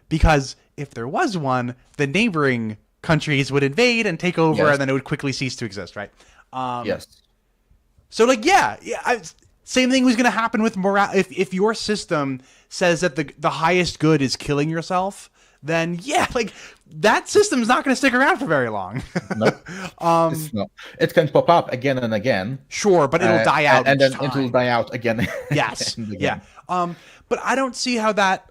Because if there was one, the neighboring countries would invade and take over, Yes. and then it would quickly cease to exist, right? Yes. So, like, same thing was going to happen with morale. If your system says that the highest good is killing yourself, then like that system's not going to stick around for very long. Nope. It's not. It can pop up again and again. Sure, but it'll die out, and then each time. it will die out again. Yes. and again. Yeah. But I don't see how that.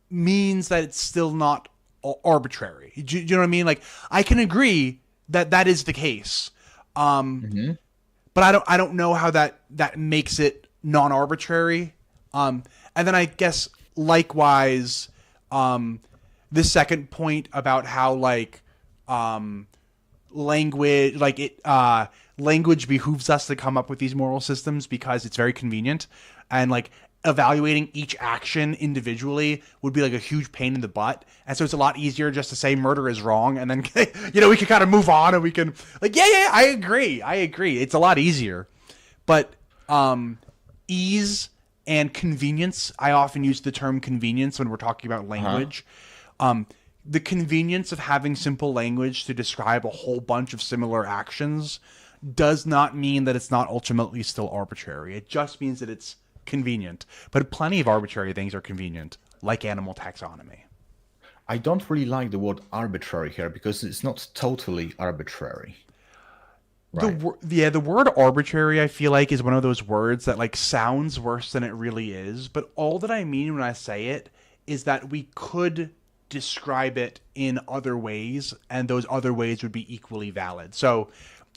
Means that it's still not arbitrary. Do you know what I mean? Like, I can agree that is the case. But I don't know how that makes it non-arbitrary. And then I guess likewise, the second point about how language behooves us to come up with these moral systems because it's very convenient, and like evaluating each action individually would be like a huge pain in the butt. And so it's a lot easier just to say murder is wrong, and then we can kind of move on, and we can I agree. It's a lot easier. But ease and convenience, I often use the term convenience when we're talking about language. The convenience of having simple language to describe a whole bunch of similar actions does not mean that it's not ultimately still arbitrary. It just means that it's convenient. But plenty of arbitrary things are convenient, like animal taxonomy. I don't really like the word arbitrary here because it's not totally arbitrary. Right. The word arbitrary, I feel like, is one of those words that like sounds worse than it really is. But all that I mean when I say it is that we could describe it in other ways, and those other ways would be equally valid. So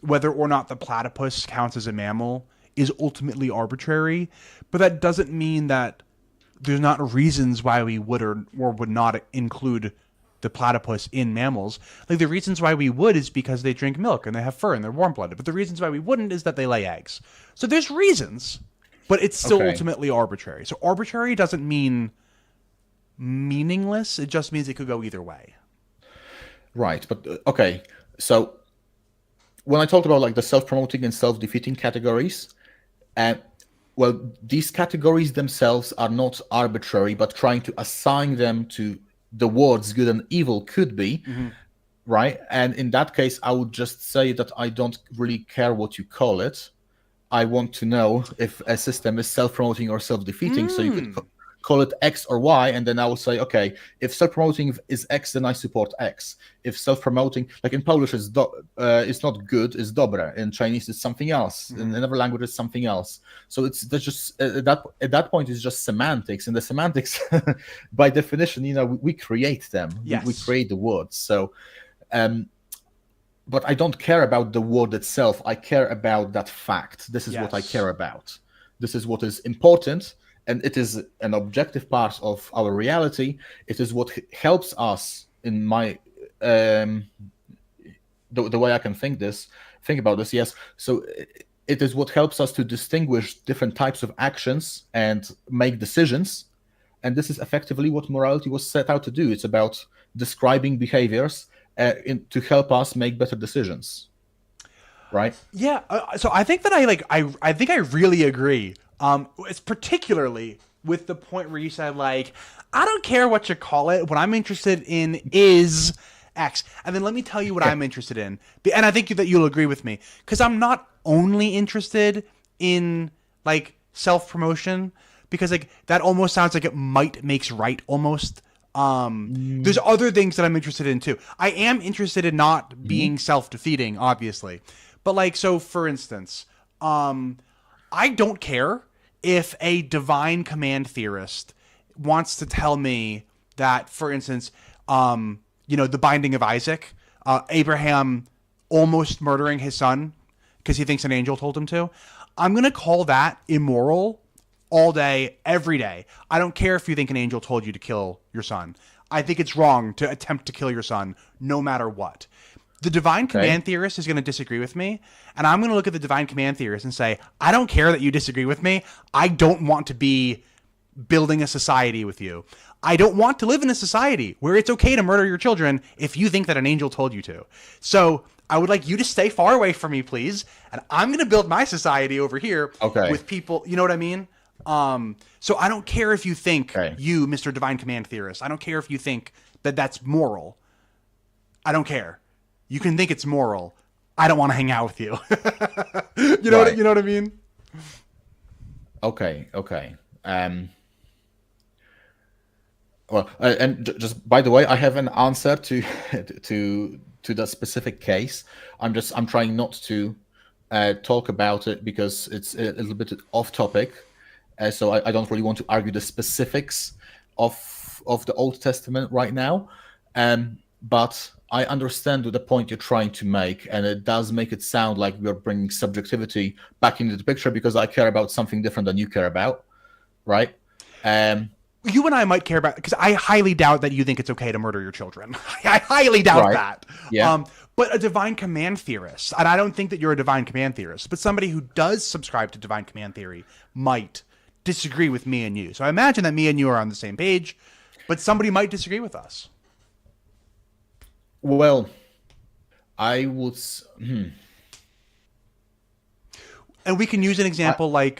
whether or not the platypus counts as a mammal is ultimately arbitrary, but that doesn't mean that there's not reasons why we would or would not include the platypus in mammals. Like, the reasons why we would is because they drink milk and they have fur and they're warm-blooded, but the reasons why we wouldn't is that they lay eggs. So there's reasons, but it's still ultimately arbitrary. So arbitrary doesn't mean meaningless, it just means it could go either way. Right, but okay, so when I talked about like the self-promoting and self-defeating categories, well, these categories themselves are not arbitrary, but trying to assign them to the words good and evil could be, right? And in that case, I would just say that I don't really care what you call it. I want to know if a system is self-promoting or self-defeating. So you could call it X or Y, and then I will say, okay, if self-promoting is X, then I support X. If self-promoting, like in Polish, is not good, is dobre. In Chinese, it's something else. In another language, it's something else. So that's just at that point, it's just semantics, and the semantics, by definition, we create them. Yes. We create the words. So, but I don't care about the word itself. I care about that fact. This is what I care about. This is what is important. And it is an objective part of our reality. It is what helps us in my the way I can think about this. Yes. So it is what helps us to distinguish different types of actions and make decisions. And this is effectively what morality was set out to do. It's about describing behaviors to help us make better decisions. Right? Yeah. So I think that I think I really agree. It's particularly with the point where you said, like, I don't care what you call it. What I'm interested in is X. And then let me tell you what I'm interested in. And I think that you'll agree with me, because I'm not only interested in like self-promotion, because like that almost sounds like it might makes right almost. There's other things that I'm interested in too. I am interested in not being self-defeating, obviously. But like, so for instance, I don't care if a divine command theorist wants to tell me that, for instance, the binding of Isaac, Abraham almost murdering his son because he thinks an angel told him to. I'm going to call that immoral all day, every day. I don't care if you think an angel told you to kill your son. I think it's wrong to attempt to kill your son no matter what. The divine command theorist is going to disagree with me, and I'm going to look at the divine command theorist and say, I don't care that you disagree with me. I don't want to be building a society with you. I don't want to live in a society where it's okay to murder your children if you think that an angel told you to. So I would like you to stay far away from me, please, and I'm going to build my society over here with people. You know what I mean? So I don't care if you think, Okay. you, Mr. Divine Command Theorist, I don't care if you think that that's moral. I don't care. You can think it's moral. I don't want to hang out with you. Right. You know what I mean? Okay. Okay. Well, and just by the way, I have an answer to to that specific case. I'm trying not to talk about it because it's a little bit off topic. So I don't really want to argue the specifics of the Old Testament right now. But I understand the point you're trying to make, and it does make it sound like we're bringing subjectivity back into the picture because I care about something different than you care about, right? Um, You and I might care about, because I highly doubt that you think it's okay to murder your children. I highly doubt right. that. Yeah. But a divine command theorist, and I don't think that you're a divine command theorist, but somebody who does subscribe to divine command theory might disagree with me and you. So I imagine that me and you are on the same page, but somebody might disagree with us. Well, I would. And we can use an example like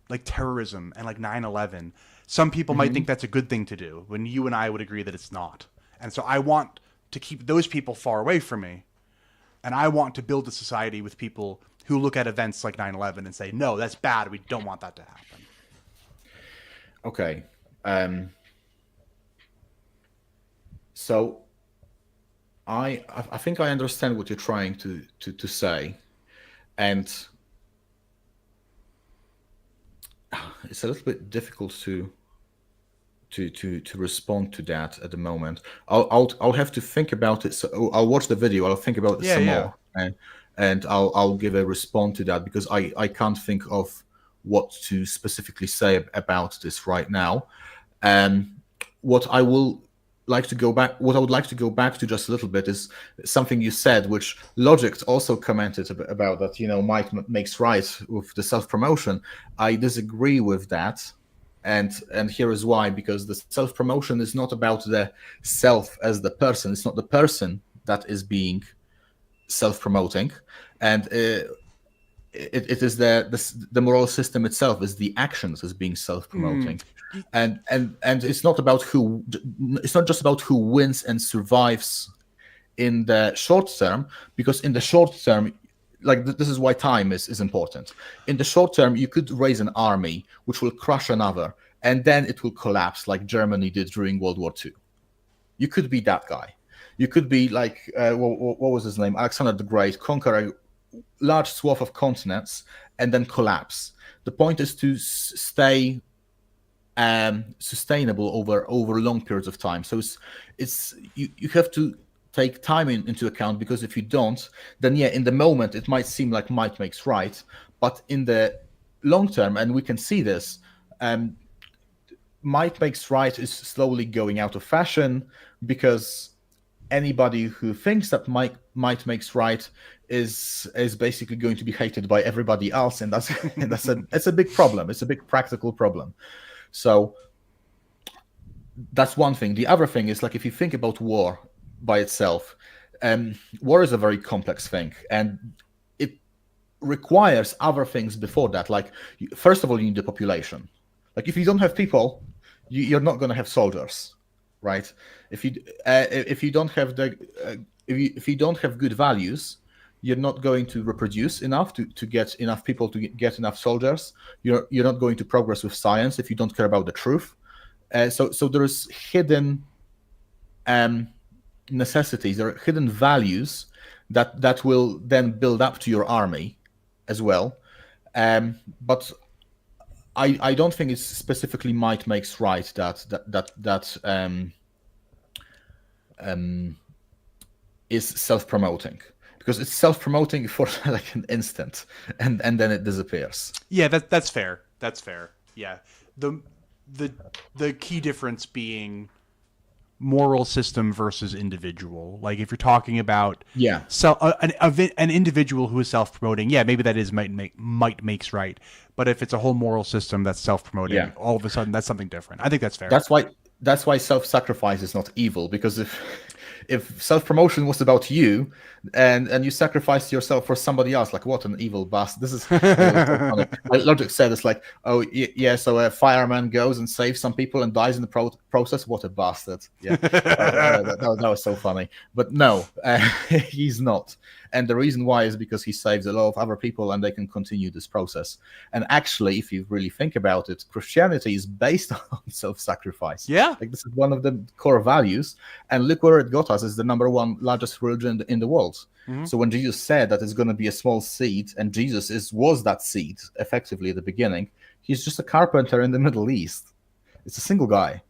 like terrorism and like 9/11. Some people might think that's a good thing to do when you and I would agree that it's not. And so I want to keep those people far away from me. And I want to build a society with people who look at events like 9/11 and say, "No, that's bad. We don't want that to happen." Okay. So I think I understand what you're trying to say, and it's a little bit difficult to respond to that at the moment. I'll have to think about it. So I'll watch the video. I'll think about it Yeah, some yeah. more, and I'll give a response to that because I can't think of what to specifically say about this right now. What I will like to go back, what I would like to go back to just a little bit is something you said, which Logic also commented about that. Might makes right with the self promotion. I disagree with that, and here is why: because the self promotion is not about the self as the person. It's not the person that is being self promoting, and it is the moral system itself is the actions as being self promoting, and it's not about who. It's not just about who wins and survives in the short term, because in the short term, like this is why time is important. In the short term, you could raise an army which will crush another, and then it will collapse like Germany did during World War II. You could be that guy. You could be like what was his name, Alexander the Great, conquer a large swath of continents and then collapse. The point is to stay sustainable over long periods of time. So it's you have to take time into account, because if you don't, then in the moment it might seem like might makes right, but in the long term, and we can see this, might makes right is slowly going out of fashion, because anybody who thinks that might makes right is basically going to be hated by everybody else, and that's and it's a big problem. It's a big practical problem. So that's one thing. The other thing is, like, if you think about war by itself, war is a very complex thing, and it requires other things before that. Like, first of all, you need the population. Like, if you don't have people, you're not going to have soldiers, right? If you don't have if you don't have good values, you're not going to reproduce enough to get enough people to get enough soldiers. You're not going to progress with science if you don't care about the truth. So there's hidden necessities, there are hidden values that will then build up to your army as well. But I don't think it's specifically might makes right that is self-promoting, because it's self-promoting for like an instant, and then it disappears. Yeah, that's fair. That's fair. Yeah. The the key difference being moral system versus individual. Like, if you're talking about Yeah. an individual who is self-promoting, yeah, maybe that is might makes right. But if it's a whole moral system that's self-promoting, Yeah. all of a sudden that's something different. I think that's fair. That's why self-sacrifice is not evil, because if self-promotion was about you, and you sacrificed yourself for somebody else, like what an evil bastard. This is so funny. Like Logic said, it's like, oh yeah, so a fireman goes and saves some people and dies in the process. What a bastard. Yeah, that was so funny. But no, he's not. And the reason why is because he saves a lot of other people and they can continue this process. And actually, if you really think about it, Christianity is based on self-sacrifice. Yeah. Like this is one of the core values. And look where it got us, is the number one largest religion in the world. So when Jesus said that it's going to be a small seed, and Jesus was that seed effectively at the beginning, he's just a carpenter in the Middle East. It's a single guy.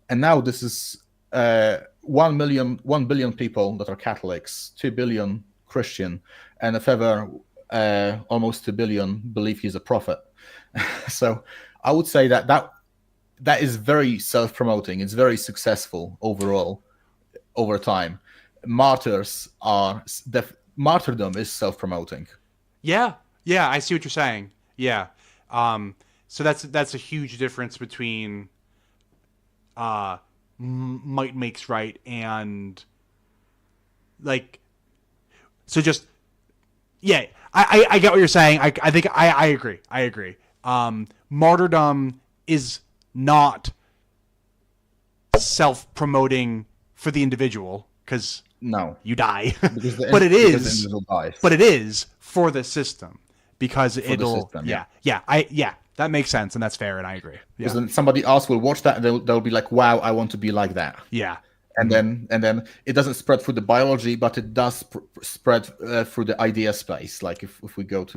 And now this is 1 billion people that are Catholics, 2 billion Christian, and if ever almost 2 billion believe he's a prophet. So I would say that is very self-promoting. It's very successful overall over time. Martyrdom is self-promoting. Yeah, I see what you're saying. Yeah, so that's a huge difference between might makes right and like, so just yeah. I get what you're saying. I think I agree. Martyrdom is not self-promoting for the individual because No, you die, but it is for the system because it'll system, that makes sense and that's fair and I agree. Because then somebody else will watch that and they'll be like, wow, I want to be like that. Yeah. And then it doesn't spread through the biology, but it does spread through the idea space. Like if we go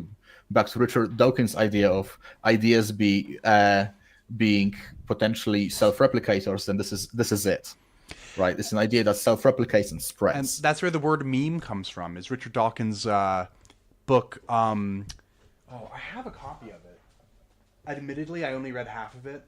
back to Richard Dawkins' idea of ideas being potentially self-replicators, then this is it, right? It's an idea that self-replicates and spreads. And that's where the word meme comes from. Is Richard Dawkins' book? I have a copy of it. Admittedly, I only read half of it.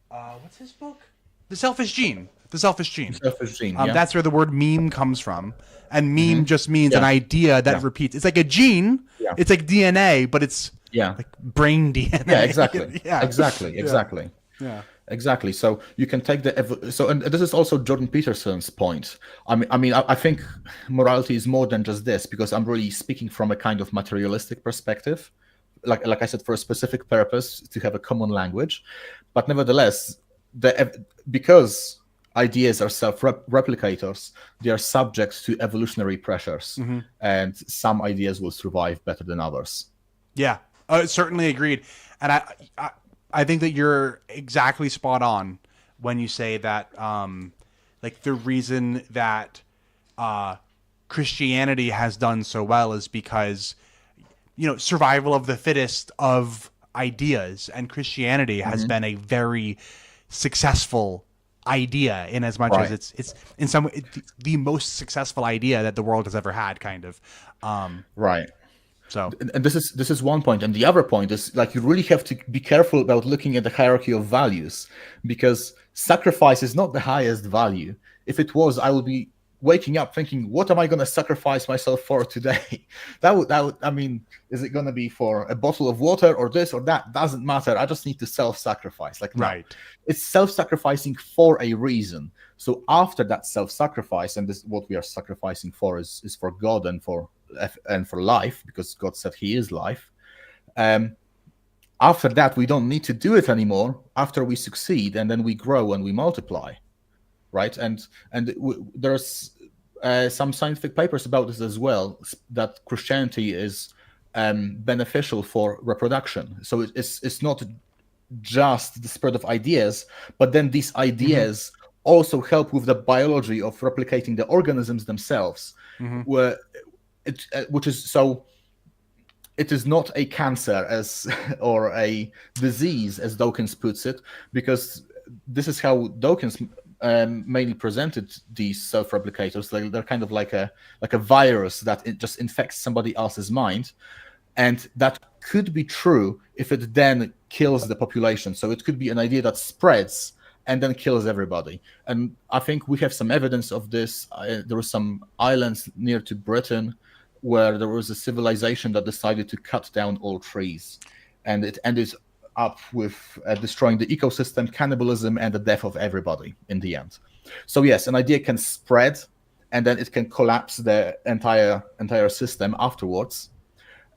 What's his book? The Selfish Gene. The Selfish Gene. Yeah. That's where the word meme comes from. And meme just means an idea that repeats. It's like a gene. Yeah. It's like DNA, but it's like brain DNA. Yeah, exactly. Yeah. Exactly. So you can take and this is also Jordan Peterson's point. I think morality is more than just this, because I'm really speaking from a kind of materialistic perspective. Like I said, for a specific purpose, to have a common language. But nevertheless, because ideas are self-replicators, they are subject to evolutionary pressures, and some ideas will survive better than others. Yeah, certainly agreed. And I think that you're exactly spot on when you say that, like the reason that Christianity has done so well is because, survival of the fittest of ideas, and Christianity has been a very successful idea in as much as it's in some way the most successful idea that the world has ever had, kind of. Right. So, and this is one point, and the other point is, like, you really have to be careful about looking at the hierarchy of values, because sacrifice is not the highest value. If it was, I would be waking up thinking, what am I going to sacrifice myself for today? that would I mean, is it going to be for a bottle of water or this or that? Doesn't matter. I just need to self-sacrifice. Like, no. Right. It's self-sacrificing for a reason. So after that self-sacrifice, and this what we are sacrificing for is for God and for life, because God said He is life. After that, we don't need to do it anymore. After we succeed, and then we grow and we multiply, right? And there's some scientific papers about this as well, that Christianity is beneficial for reproduction. So it's not just the spread of ideas, but then these ideas also help with the biology of replicating the organisms themselves, which is so. It is not a cancer or a disease, as Dawkins puts it, because this is how Dawkins mainly presented these self-replicators. They're kind of like a virus that it just infects somebody else's mind, and that could be true if it then kills the population. So it could be an idea that spreads and then kills everybody. And I think we have some evidence of this. There were some islands near to Britain where there was a civilization that decided to cut down all trees, and it ended up with destroying the ecosystem, cannibalism, and the death of everybody in the end. So yes, an idea can spread, and then it can collapse the entire system afterwards.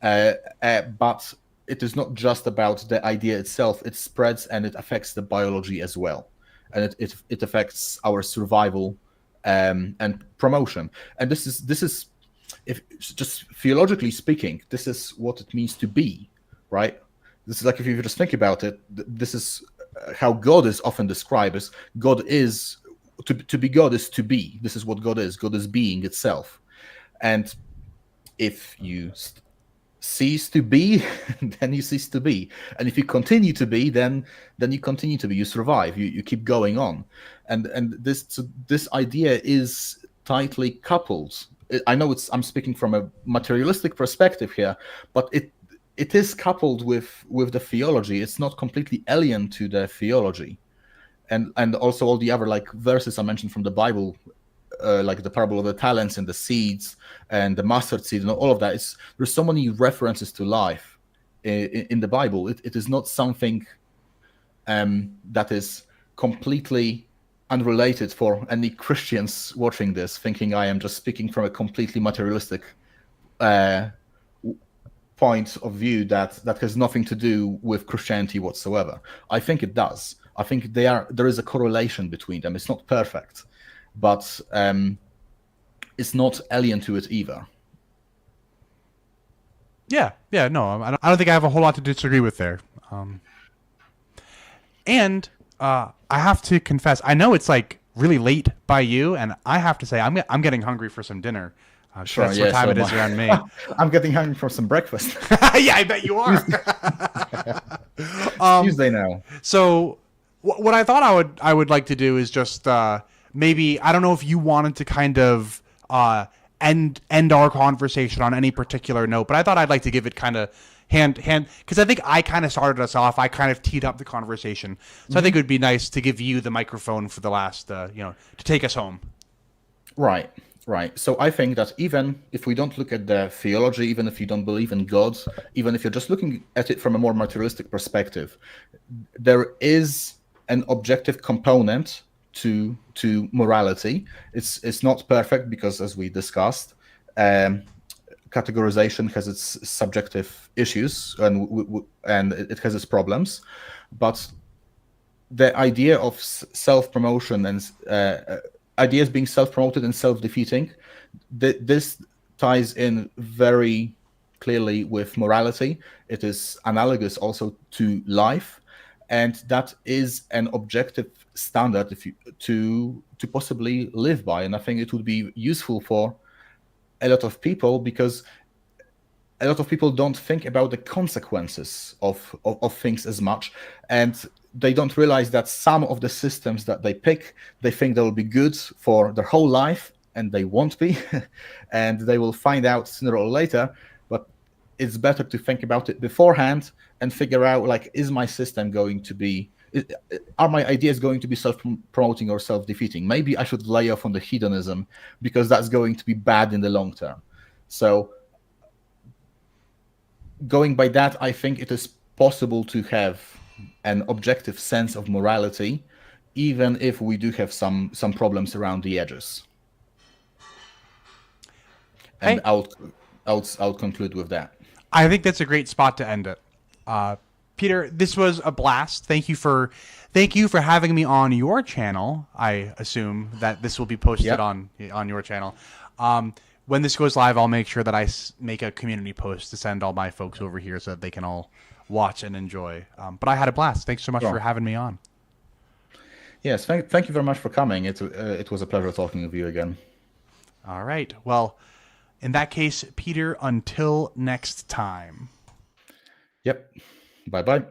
But it is not just about the idea itself. It spreads and it affects the biology as well, and it affects our survival and promotion. And this is, if just theologically speaking, this is what it means to be, right? This is like, if you just think about it, this is how God is often described as God is to be. God is to be. This is what God is. God is being itself. And if you cease to be, then you cease to be. And if you continue to be, then you continue to be. You survive. You keep going on. And this idea is tightly coupled. I know I'm speaking from a materialistic perspective here, but it is coupled with the theology. It's not completely alien to the theology. And also all the other like verses I mentioned from the Bible, like the parable of the talents and the seeds and the mustard seed and all of that. There's so many references to life in the Bible. It is not something that is completely unrelated for any Christians watching this, thinking I am just speaking from a completely materialistic point of view that has nothing to do with Christianity whatsoever. I think it does. I think there is a correlation between them. It's not perfect, but it's not alien to it either. Yeah, no, I don't think I have a whole lot to disagree with there. And I have to confess, I know it's like really late by you, and I have to say I'm getting hungry for some dinner. Sure, that's what time it is around me. I'm getting hungry for some breakfast. Yeah, I bet you are. Tuesday now. So what I thought I would like to do is just maybe, I don't know if you wanted to kind of end our conversation on any particular note, but I thought I'd like to give it kind of hand, because I think I kind of started us off. I kind of teed up the conversation, so I think it would be nice to give you the microphone for the last, to take us home. Right. So I think that even if we don't look at the theology, even if you don't believe in God, even if you're just looking at it from a more materialistic perspective, there is an objective component to morality. It's not perfect because, as we discussed, categorization has its subjective issues and it has its problems, but the idea of self-promotion and ideas being self-promoted and self-defeating, this ties in very clearly with morality. It is analogous also to life, and that is an objective standard to possibly live by. And I think it would be useful for a lot of people, because a lot of people don't think about the consequences of things as much, and they don't realize that some of the systems that they pick, they think they will be good for their whole life, and they won't be. And they will find out sooner or later. But it's better to think about it beforehand and figure out, like, is my system going to be, are my ideas going to be self-promoting or self-defeating? Maybe I should lay off on the hedonism, because that's going to be bad in the long term. So going by that, I think it is possible to have an objective sense of morality, even if we do have some problems around the edges. And I'll conclude with that. I think that's a great spot to end it. Peter, this was a blast. Thank you for having me on your channel. I assume that this will be posted on your channel. When this goes live, I'll make sure that I make a community post to send all my folks over here so that they can all watch and enjoy. But I had a blast. Thanks so much for having me on. Yes, thank you very much for coming. It was a pleasure talking with you again. All right. Well, in that case, Peter, until next time. Yep. Bye-bye.